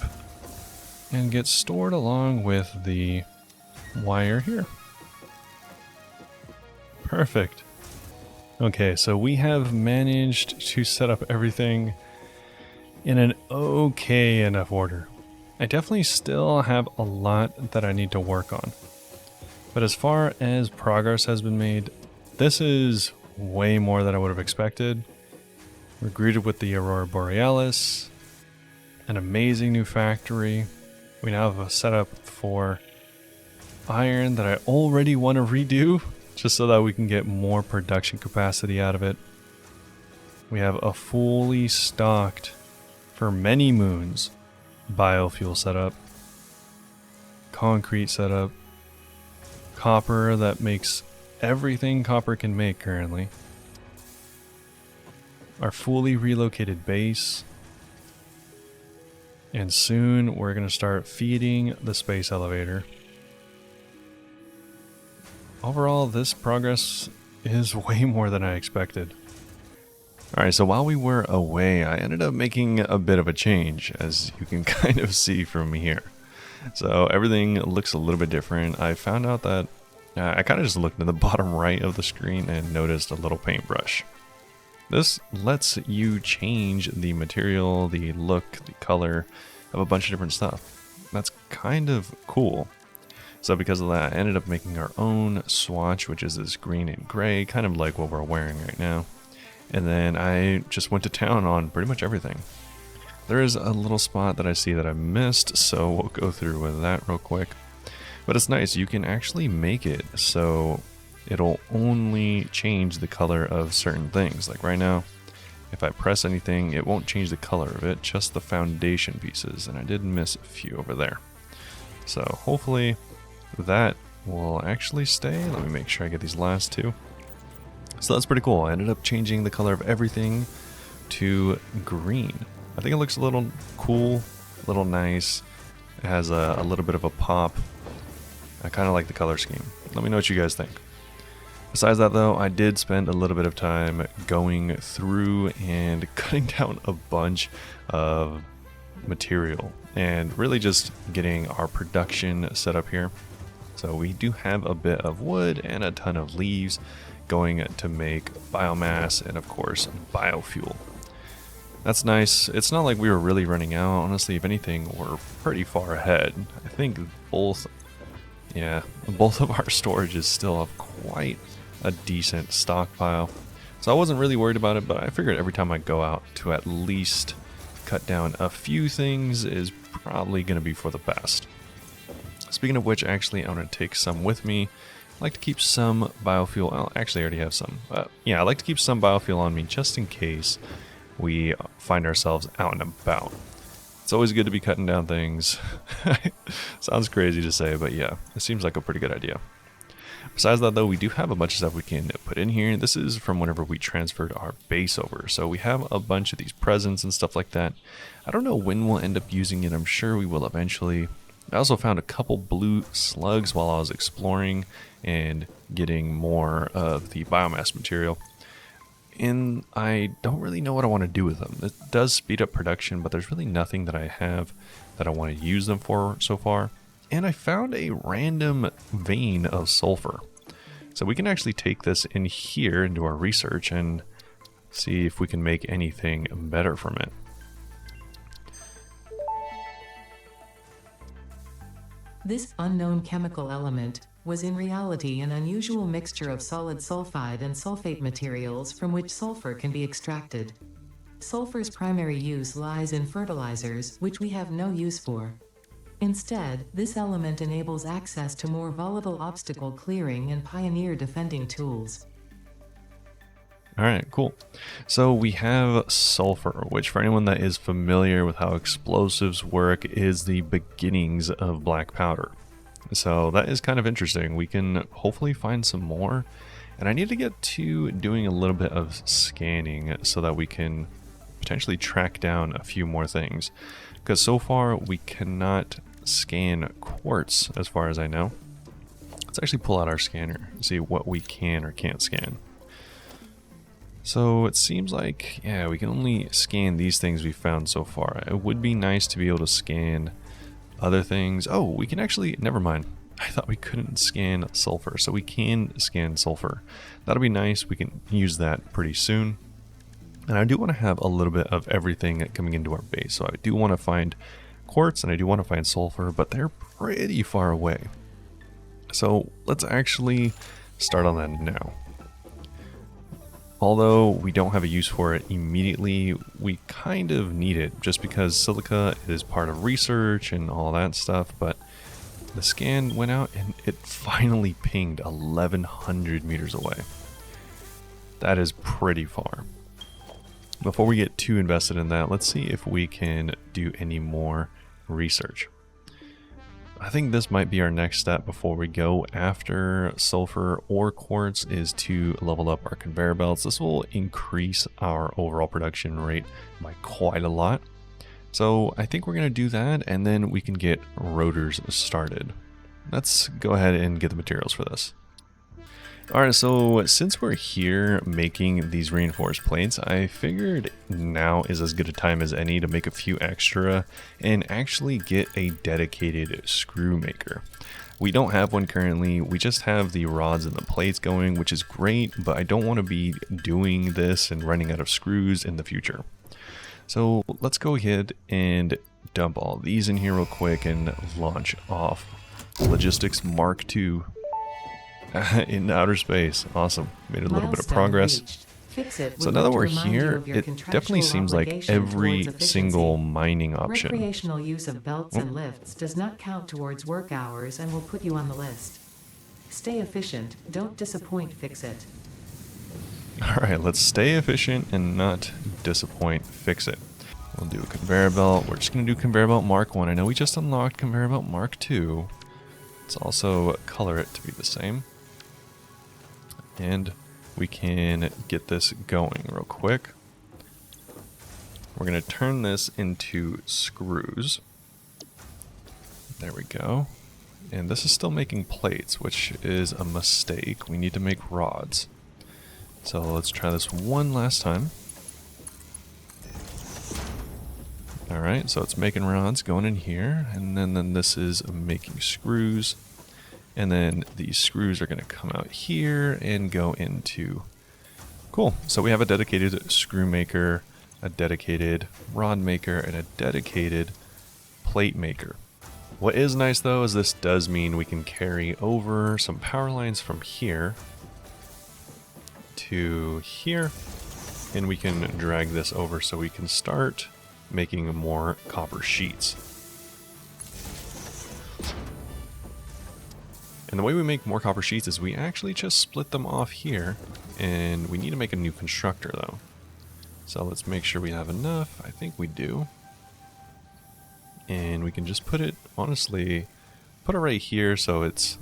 and get stored along with the wire here. Perfect. Okay, so we have managed to set up everything in an okay enough order. I definitely still have a lot that I need to work on. But as far as progress has been made, this is way more than I would have expected. We're greeted with the Aurora Borealis, an amazing new factory. We now have a setup for iron that I already want to redo, just so that we can get more production capacity out of it. We have a fully stocked, for many moons, biofuel setup, concrete setup, copper that makes everything copper can make currently, our fully relocated base, and soon we're going to start feeding the space elevator. Overall, this progress is way more than I expected. Alright, so while we were away, I ended up making a bit of a change, as you can kind of see from here. So everything looks a little bit different. I found out that I kind of just looked in the bottom right of the screen and noticed a little paintbrush. This lets you change the material, the look, the color of a bunch of different stuff. That's kind of cool. So because of that, I ended up making our own swatch, which is this green and gray, kind of like what we're wearing right now. And then I just went to town on pretty much everything. There is a little spot that I see that I missed, so we'll go through with that real quick. But it's nice, you can actually make it so it'll only change the color of certain things. Like right now, if I press anything, it won't change the color of it, just the foundation pieces. And I did miss a few over there. So hopefully that will actually stay. Let me make sure I get these last two. So that's pretty cool. I ended up changing the color of everything to green. I think it looks a little cool, a little nice. It has a little bit of a pop. I kind of like the color scheme. Let me know what you guys think. Besides that though, I did spend a little bit of time going through and cutting down a bunch of material and really just getting our production set up here. So we do have a bit of wood and a ton of leaves going to make biomass and of course biofuel. That's nice. It's not like we were really running out. Honestly, if anything, we're pretty far ahead. I think both of our storages still have quite a decent stockpile. So I wasn't really worried about it, but I figured every time I go out to at least cut down a few things is probably going to be for the best. Speaking of which, actually, I'm going to take some with me. I like to keep some biofuel. Well, actually, I already have some. Yeah, I like to keep some biofuel on me just in case we find ourselves out and about. It's always good to be cutting down things. Sounds crazy to say, but yeah, it seems like a pretty good idea. Besides that though, we do have a bunch of stuff we can put in here. This is from whenever we transferred our base over. So we have a bunch of these presents and stuff like that. I don't know when we'll end up using it. I'm sure we will eventually. I also found a couple blue slugs while I was exploring and getting more of the biomass material. And I don't really know what I want to do with them. It does speed up production, but there's really nothing that I have that I want to use them for so far. And I found a random vein of sulfur. So we can actually take this in here into our research and see if we can make anything better from it. This unknown chemical element was in reality an unusual mixture of solid sulfide and sulfate materials from which sulfur can be extracted. Sulfur's primary use lies in fertilizers, which we have no use for. Instead, this element enables access to more volatile obstacle clearing and pioneer defending tools. Alright, cool. So we have sulfur, which for anyone that is familiar with how explosives work is the beginnings of black powder. So that is kind of interesting. We can hopefully find some more. And I need to get to doing a little bit of scanning so that we can potentially track down a few more things. Because so far we cannot scan quartz as far as I know. Let's actually pull out our scanner and see what we can or can't scan. So it seems like, yeah, we can only scan these things we found so far. It would be nice to be able to scan other things. Oh, we can actually, never mind. I thought we couldn't scan sulfur, so we can scan sulfur. That'll be nice. We can use that pretty soon. And I do want to have a little bit of everything coming into our base. So I do want to find quartz and I do want to find sulfur, but they're pretty far away. So let's actually start on that now. Although we don't have a use for it immediately, we kind of need it just because silica is part of research and all that stuff. But the scan went out and it finally pinged 1,100 meters away. That is pretty far. Before we get too invested in that, let's see if we can do any more research. I think this might be our next step before we go after sulfur or quartz, is to level up our conveyor belts. This will increase our overall production rate by quite a lot. So I think we're going to do that and then we can get rotors started. Let's go ahead and get the materials for this. Alright, so since we're here making these reinforced plates, I figured now is as good a time as any to make a few extra and actually get a dedicated screw maker. We don't have one currently, we just have the rods and the plates going, which is great, but I don't want to be doing this and running out of screws in the future. So let's go ahead and dump all these in here real quick and launch off Logistics Mark II. In outer space. Awesome. Made a little bit of progress. So now that we're here, it definitely seems like every single mining option. Recreational use of belts and lifts does not count towards work hours and will put you on the list. Stay efficient, don't disappoint, fix it. Alright, let's stay efficient and not disappoint, fix it. We'll do a conveyor belt. We're just going to do conveyor belt Mark 1. I know we just unlocked conveyor belt Mark 2. Let's also color it to be the same. And we can get this going real quick. We're going to turn this into screws. There we go. And this is still making plates, which is a mistake. We need to make rods. So let's try this one last time. Alright, so it's making rods going in here, and then this is making screws. And then these screws are going to come out here and go into... Cool, so we have a dedicated screw maker, a dedicated rod maker, and a dedicated plate maker. What is nice though is this does mean we can carry over some power lines from here to here, and we can drag this over so we can start making more copper sheets. And the way we make more copper sheets is we actually just split them off here, and we need to make a new constructor though. So let's make sure we have enough. I think we do. And we can just put it, honestly, put it right here so it's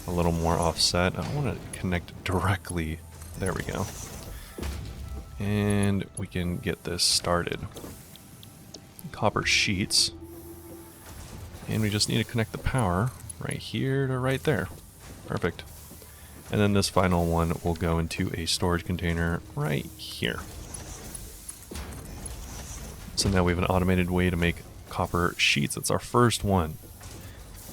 a little more offset. I don't want to connect directly. There we go. And we can get this started. Copper sheets. And we just need to connect the power right here to right there. Perfect. And then this final one will go into a storage container right here. So now we have an automated way to make copper sheets. That's our first one.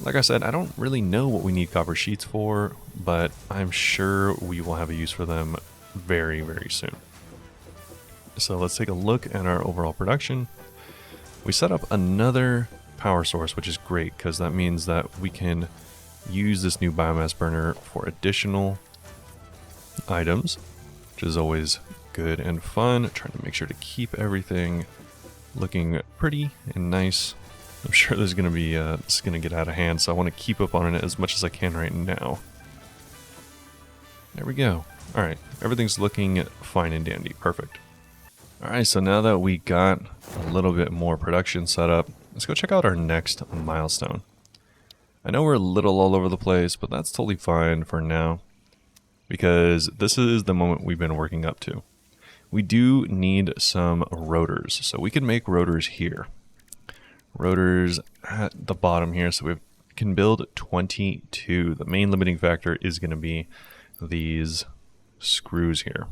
Like I said, I don't really know what we need copper sheets for, but I'm sure we will have a use for them very, very soon. So let's take a look at our overall production. We set up another power source, which is great because that means that we can use this new biomass burner for additional items, which is always good and fun. Trying to make sure to keep everything looking pretty and nice. I'm sure there's going to be, it's going to get out of hand, so I want to keep up on it as much as I can right now. There we go. Alright, everything's looking fine and dandy. Perfect. Alright, so now that we got a little bit more production set up, let's go check out our next milestone. I know we're a little all over the place, but that's totally fine for now, because this is the moment we've been working up to. We do need some rotors, so we can make rotors here. Rotors at the bottom here, so we can build 22. The main limiting factor is going to be these screws here.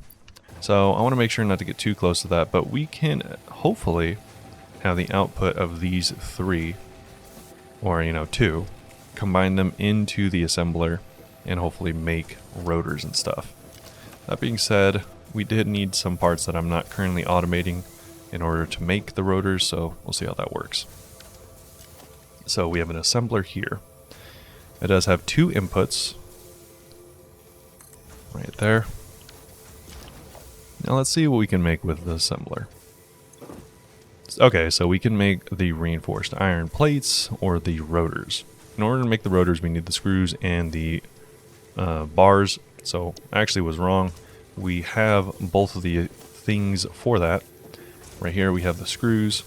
So I want to make sure not to get too close to that, but we can hopefully have the output of these three, or two, combine them into the assembler and hopefully make rotors and stuff. That being said, we did need some parts that I'm not currently automating in order to make the rotors, so we'll see how that works. So we have an assembler here. It does have two inputs right there. Now let's see what we can make with the assembler. Okay, so we can make the reinforced iron plates or the rotors. In order to make the rotors, we need the screws and the bars. So I actually was wrong. We have both of the things for that. Right here we have the screws,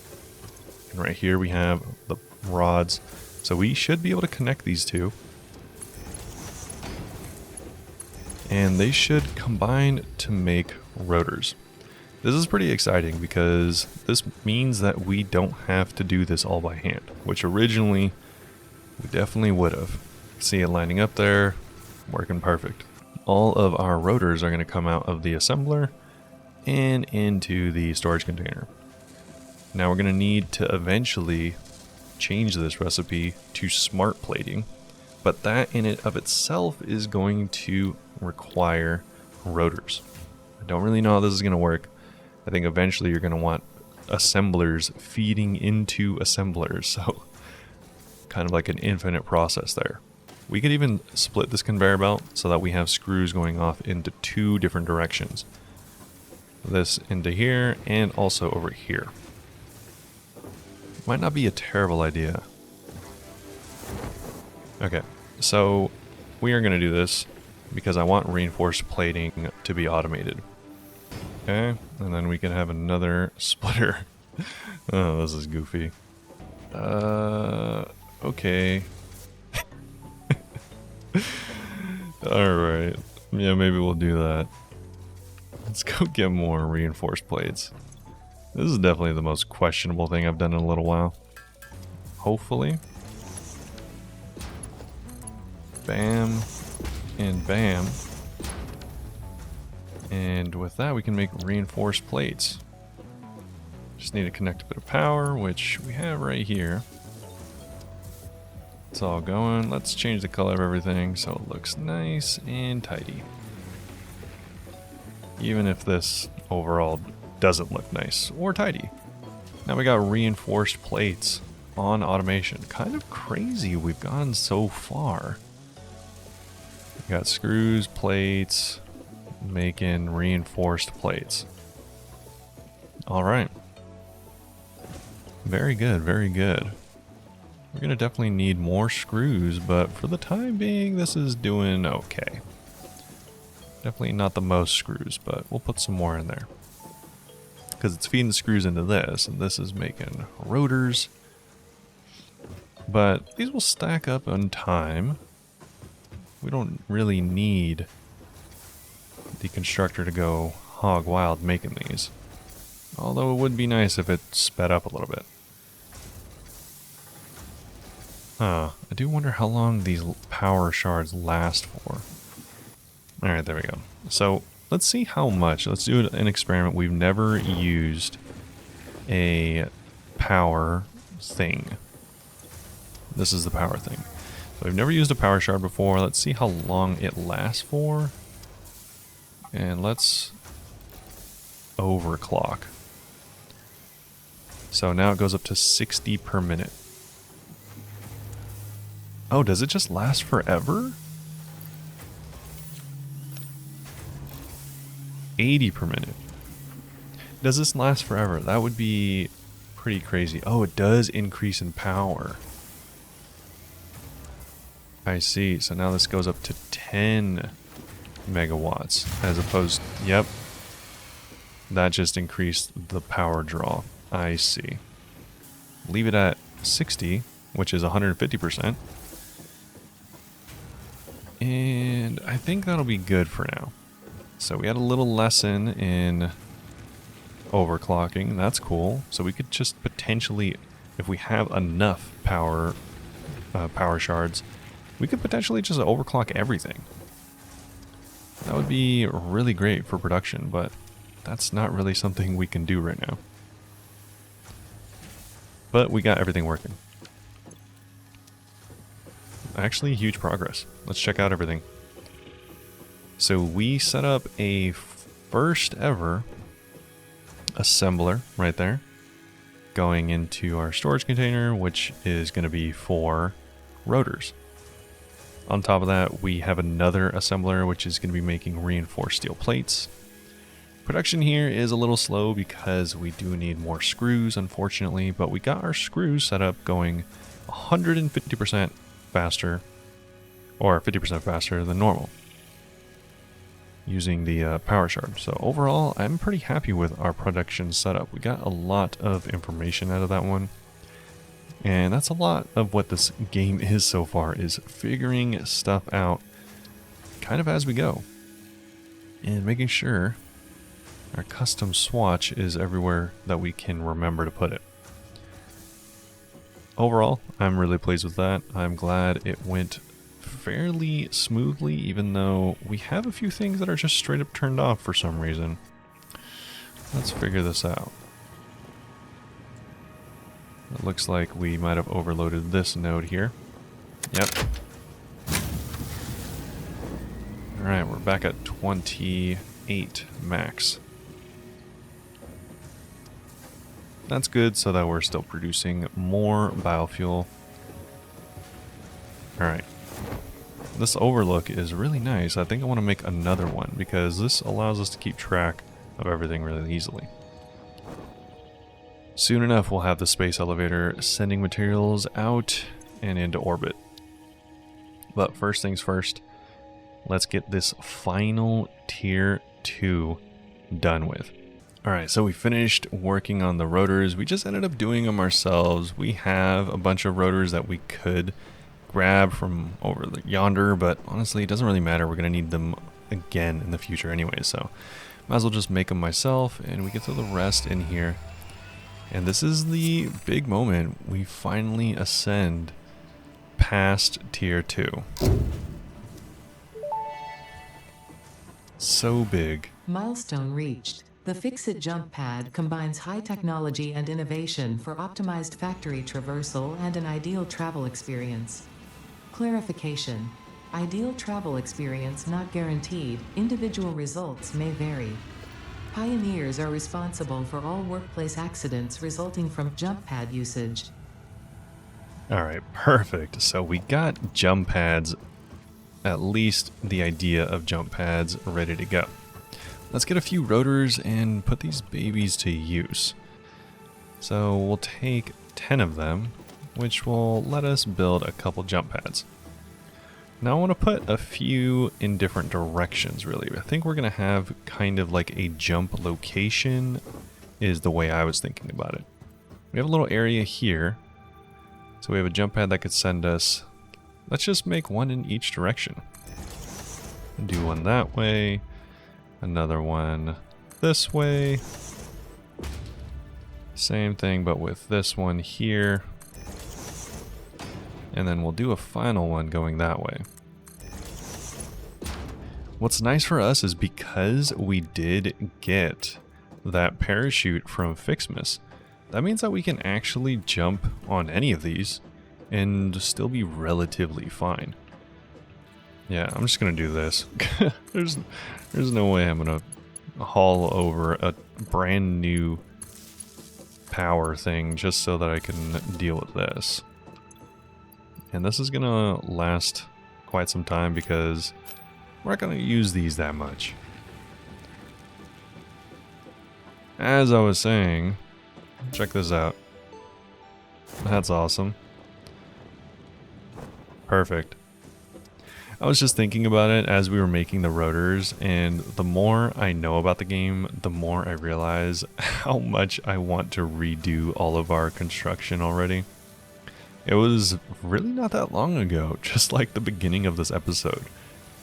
and right here we have the rods. So we should be able to connect these two, and they should combine to make rotors. This is pretty exciting because this means that we don't have to do this all by hand, which originally we definitely would have. See it lining up there, working perfect. All of our rotors are going to come out of the assembler and into the storage container. Now we're going to need to eventually change this recipe to smart plating, but that in it of itself is going to require rotors. I don't really know how this is going to work. I think eventually you're going to want assemblers feeding into assemblers, so kind of like an infinite process there. We could even split this conveyor belt so that we have screws going off into two different directions. This into here and also over here. Might not be a terrible idea. Okay, so we are going to do this because I want reinforced plating to be automated. Okay, and then we can have another splitter. Oh, this is goofy. Okay. Alright. Yeah, maybe we'll do that. Let's go get more reinforced plates. This is definitely the most questionable thing I've done in a little while. Hopefully. Bam. And bam. And with that we can make reinforced plates. Just need to connect a bit of power, which we have right here. It's all going. Let's change the color of everything so it looks nice and tidy. Even if this overall doesn't look nice or tidy. Now we got reinforced plates on automation. Kind of crazy we've gone so far. We got screws, plates, making reinforced plates. Alright. Very good, very good. We're going to definitely need more screws, but for the time being, this is doing okay. Definitely not the most screws, but we'll put some more in there. Because it's feeding screws into this, and this is making rotors. But these will stack up in time. We don't really need the constructor to go hog wild making these. Although it would be nice if it sped up a little bit. I do wonder how long these power shards last for. Alright, there we go. So, let's see how much. Let's do an experiment. We've never used a power thing. This is the power thing. So we've never used a power shard before. Let's see how long it lasts for. And let's overclock. So now it goes up to 60 per minute. Oh, does it just last forever? 80 per minute. Does this last forever? That would be pretty crazy. Oh, it does increase in power. I see. So now this goes up to 10 megawatts as opposed... Yep. That just increased the power draw. I see. Leave it at 60, which is 150%. And I think that'll be good for now. So we had a little lesson in overclocking. That's cool. So we could just potentially, if we have enough power shards, we could potentially just overclock everything. That would be really great for production, but that's not really something we can do right now. But we got everything working. Actually, huge progress. Let's check out everything. So we set up a first ever assembler right there, going into our storage container, which is going to be for rotors. On top of that, we have another assembler, which is going to be making reinforced steel plates. Production here is a little slow because we do need more screws, unfortunately, but we got our screws set up going 150% faster, or 50% faster than normal, using the power shard. So overall, I'm pretty happy with our production setup. We got a lot of information out of that one. And that's a lot of what this game is so far, is figuring stuff out kind of as we go. And making sure our custom swatch is everywhere that we can remember to put it. Overall, I'm really pleased with that. I'm glad it went fairly smoothly, even though we have a few things that are just straight up turned off for some reason. Let's figure this out. It looks like we might have overloaded this node here. Yep. Alright, we're back at 28 max. That's good, so that we're still producing more biofuel. Alright. This overlook is really nice. I think I want to make another one because this allows us to keep track of everything really easily. Soon enough, we'll have the space elevator sending materials out and into orbit. But first things first, let's get this final tier 2 done with. Alright, so we finished working on the rotors. We just ended up doing them ourselves. We have a bunch of rotors that we could grab from over yonder, but honestly, it doesn't really matter. We're going to need them again in the future anyway, so might as well just make them myself, and we get to the rest in here. And this is the big moment. We finally ascend past tier 2. So big. Milestone reached. The Fix-It jump pad combines high technology and innovation for optimized factory traversal and an ideal travel experience. Clarification. Ideal travel experience not guaranteed, individual results may vary. Pioneers are responsible for all workplace accidents resulting from jump pad usage. Alright, perfect. So we got jump pads, at least the idea of jump pads, ready to go. Let's get a few rotors and put these babies to use. So we'll take 10 of them, which will let us build a couple jump pads. Now I want to put a few in different directions, really. I think we're going to have kind of like a jump location is the way I was thinking about it. We have a little area here. So we have a jump pad that could send us... Let's just make one in each direction. Do one that way. Another one this way. Same thing, but with this one here. And then we'll do a final one going that way. What's nice for us is because we did get that parachute from Fixmas, that means that we can actually jump on any of these and still be relatively fine. Yeah, I'm just gonna do this. There's no way I'm gonna haul over a brand new power thing just so that I can deal with this. And this is gonna last quite some time because we're not gonna use these that much. As I was saying, check this out. That's awesome. Perfect. I was just thinking about it as we were making the rotors, and the more I know about the game, the more I realize how much I want to redo all of our construction already. It was really not that long ago, just like the beginning of this episode.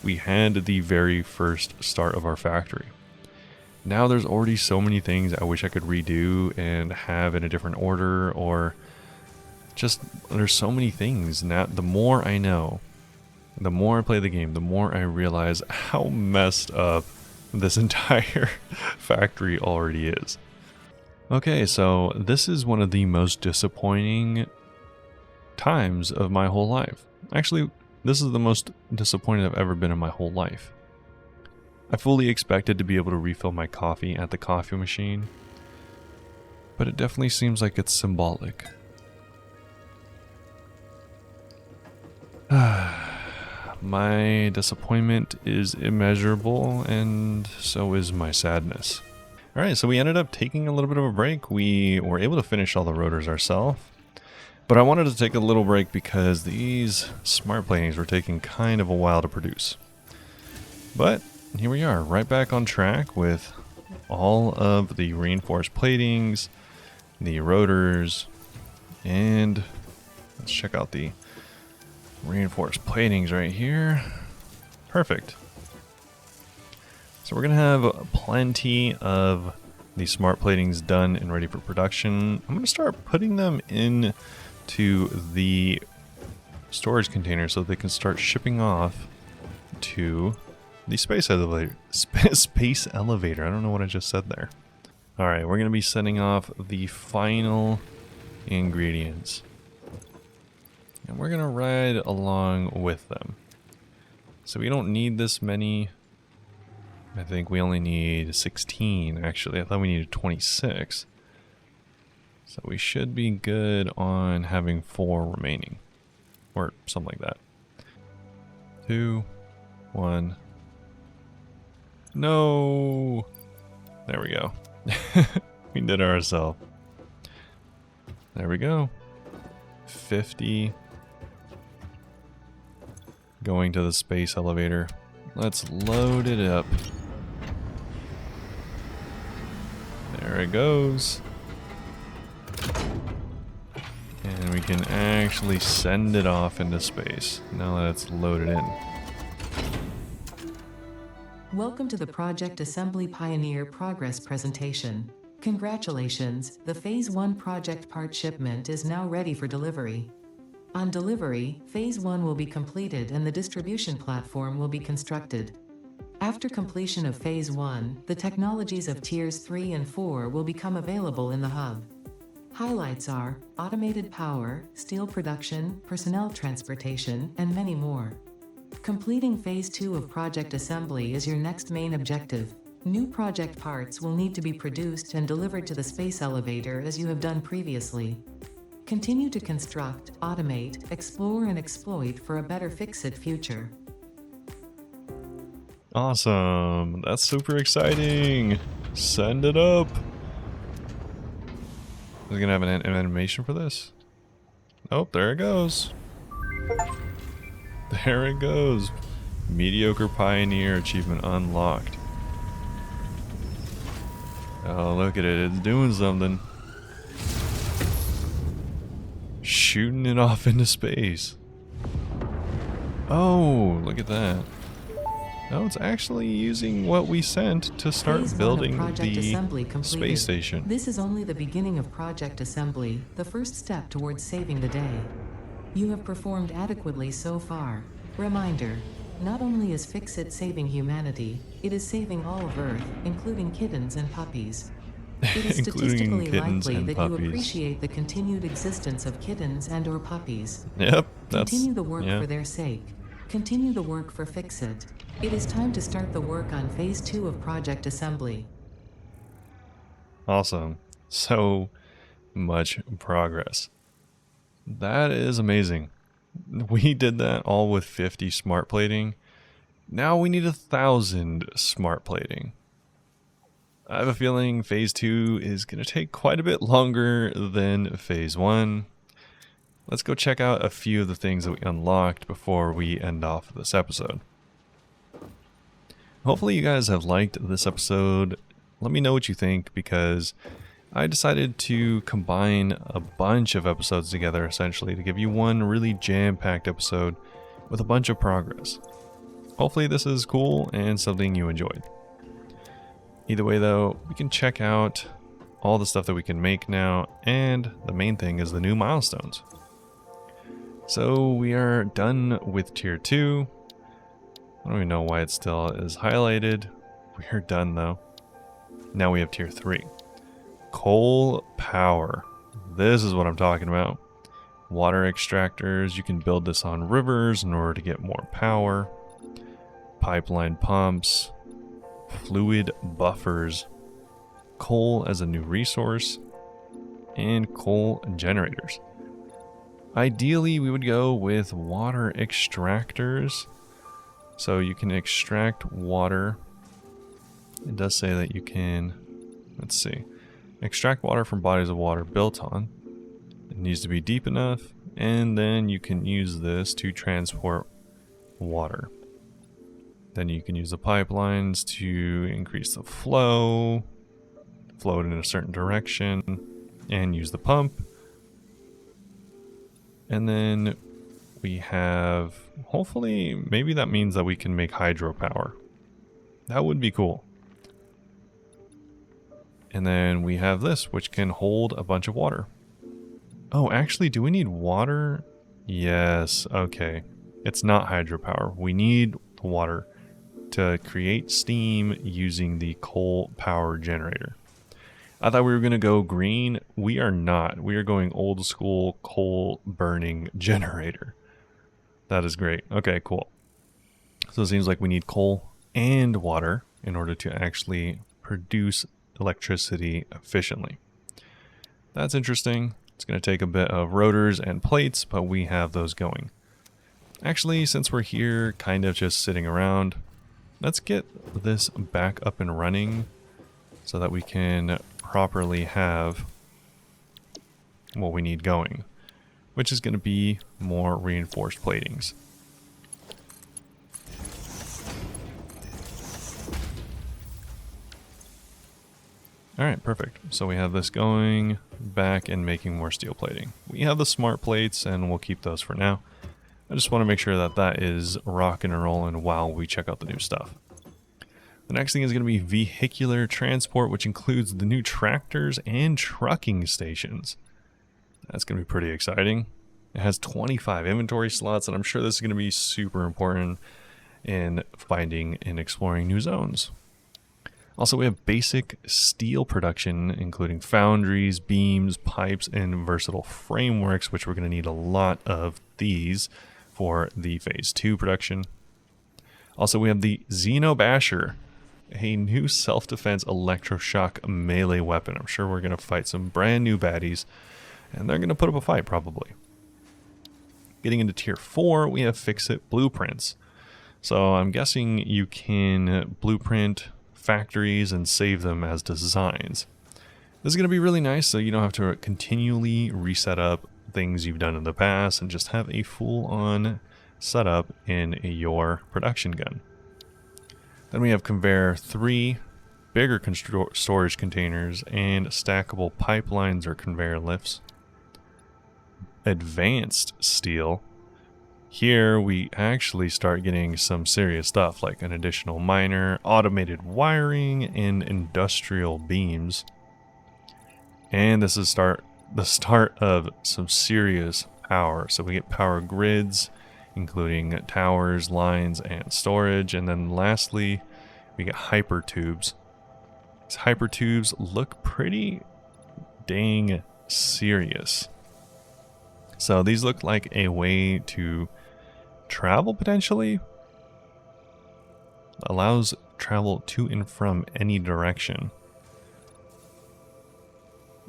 We had the very first start of our factory. Now there's already so many things I wish I could redo and have in a different order, or just there's so many things. Now the more I know, the more I play the game, the more I realize how messed up this entire factory already is. Okay, so this is one of the most disappointing times of my whole life. Actually, this is the most disappointed I've ever been in my whole life. I fully expected to be able to refill my coffee at the coffee machine, but it definitely seems like it's symbolic. My disappointment is immeasurable, and so is my sadness. Alright, so we ended up taking a little bit of a break. We were able to finish all the rotors ourselves, but I wanted to take a little break because these smart platings were taking kind of a while to produce. But here we are, right back on track with all of the reinforced platings, the rotors, and let's check out the reinforced platings right here. Perfect. So we're gonna have plenty of these smart platings done and ready for production. I'm gonna start putting them into the storage container so they can start shipping off to the space elevator. Space elevator. I don't know what I just said there. All right, we're gonna be sending off the final ingredients. And we're gonna ride along with them. So we don't need this many. I think we only need 16, actually. I thought we needed 26. So we should be good on having 4 remaining. Or something like that. 2, 1. No! There we go. We did it ourselves. There we go. 50. Going to the space elevator. Let's load it up. There it goes. And we can actually send it off into space now that it's loaded in. Welcome to the Project Assembly Pioneer Progress presentation. Congratulations, the Phase 1 project part shipment is now ready for delivery. On delivery, Phase 1 will be completed and the distribution platform will be constructed. After completion of Phase 1, the technologies of Tiers 3 and 4 will become available in the hub. Highlights are automated power, steel production, personnel transportation, and many more. Completing Phase 2 of project assembly is your next main objective. New project parts will need to be produced and delivered to the space elevator as you have done previously. Continue to construct, automate, explore and exploit for a better Fix-It future. Awesome. That's super exciting. Send it up. Are we gonna have an animation for this? Oh, there it goes. There it goes. Mediocre Pioneer achievement unlocked. Oh, look at it. It's doing something. Shooting it off into space. Oh, look at that. No, it's actually using what we sent to start Phase 1 of building project the assembly completed. space station. This is only the beginning of project assembly, the first step towards saving the day. You have performed adequately so far. Reminder, not only is Fix-It saving humanity, it is saving all of Earth, including kittens and puppies. It is statistically likely that you appreciate the continued existence of kittens and or puppies. Yep, Continue the work for their sake. Continue the work for Fix-It. It is time to start the work on Phase 2 of project assembly. Awesome. So much progress. That is amazing. We did that all with 50 smart plating. Now we need 1,000 smart plating. I have a feeling Phase 2 is going to take quite a bit longer than Phase 1. Let's go check out a few of the things that we unlocked before we end off this episode. Hopefully you guys have liked this episode. Let me know what you think, because I decided to combine a bunch of episodes together essentially to give you one really jam-packed episode with a bunch of progress. Hopefully this is cool and something you enjoyed. Either way though, we can check out all the stuff that we can make now, and the main thing is the new milestones. So we are done with Tier 2. I don't even know why it still is highlighted. We are done though. Now we have Tier 3. Coal power. This is what I'm talking about. Water extractors. You can build this on rivers in order to get more power. Pipeline pumps. Fluid buffers. Coal as a new resource. And coal generators. Ideally, we would go with water extractors. So you can extract water. It does say that you can, let's see, extract water from bodies of water built on. It needs to be deep enough, and then you can use this to transport water. Then you can use the pipelines to increase the flow it in a certain direction, and use the pump. And then we have, hopefully, maybe that means that we can make hydropower. That would be cool. And then we have this, which can hold a bunch of water. Oh, actually, do we need water? Yes, okay. It's not hydropower. We need water to create steam using the coal power generator. I thought we were going to go green. We are not. We are going old school coal burning generator. That is great. Okay, cool. So it seems like we need coal and water in order to actually produce electricity efficiently. That's interesting. It's going to take a bit of rotors and plates, but we have those going. Actually, since we're here kind of just sitting around, let's get this back up and running so that we can properly have what we need going, which is going to be more reinforced platings. Alright, perfect. So we have this going back and making more steel plating. We have the smart plates and we'll keep those for now. I just want to make sure that that is rocking and rolling while we check out the new stuff. The next thing is going to be vehicular transport, which includes the new tractors and trucking stations. That's going to be pretty exciting. It has 25 inventory slots, and I'm sure this is going to be super important in finding and exploring new zones. Also, we have basic steel production, including foundries, beams, pipes, and versatile frameworks, which we're going to need a lot of these for the Phase 2 production. Also, we have the Xeno Basher, a new self-defense electroshock melee weapon. I'm sure we're going to fight some brand new baddies, and they're going to put up a fight, probably. Getting into Tier 4, we have Fix-It Blueprints. So I'm guessing you can blueprint factories and save them as designs. This is going to be really nice, so you don't have to continually reset up things you've done in the past and just have a full-on setup in your production gun. Then we have Conveyor 3, bigger storage containers, and stackable pipelines or conveyor lifts. Advanced steel. Here we actually start getting some serious stuff like an additional miner, automated wiring, and industrial beams. And this is the start of some serious power. So we get power grids, including towers, lines, and storage. And then lastly, we get hyper tubes. These hyper tubes look pretty dang serious. So these look like a way to travel potentially. Allows travel to and from any direction.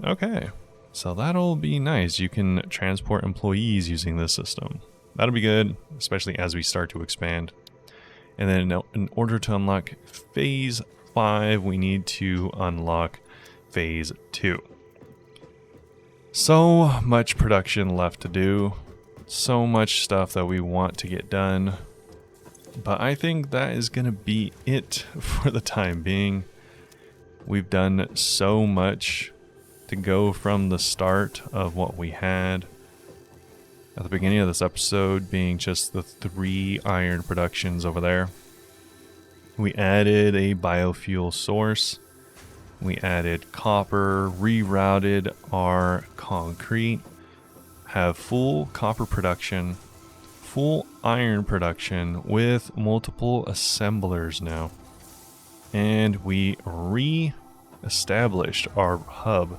Okay, so that'll be nice. You can transport employees using this system. That'll be good, especially as we start to expand. And then in order to unlock Phase 5, we need to unlock Phase 2. So much production left to do. So much stuff that we want to get done. But I think that is going to be it for the time being. We've done so much to go from the start of what we had at the beginning of this episode being just the 3 iron productions over there. We added a biofuel source. We added copper, rerouted our concrete, have full copper production, full iron production with multiple assemblers now. And we re-established our hub,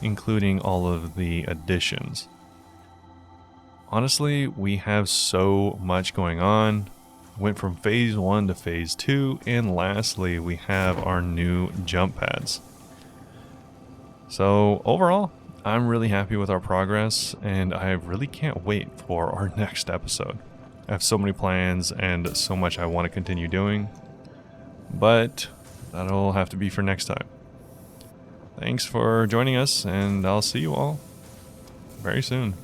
including all of the additions. Honestly, we have so much going on. Went from Phase 1 to Phase 2, and lastly, we have our new jump pads. So overall, I'm really happy with our progress, and I really can't wait for our next episode. I have so many plans and so much I want to continue doing, but that'll have to be for next time. Thanks for joining us, and I'll see you all very soon.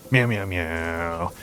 Meow, meow, meow.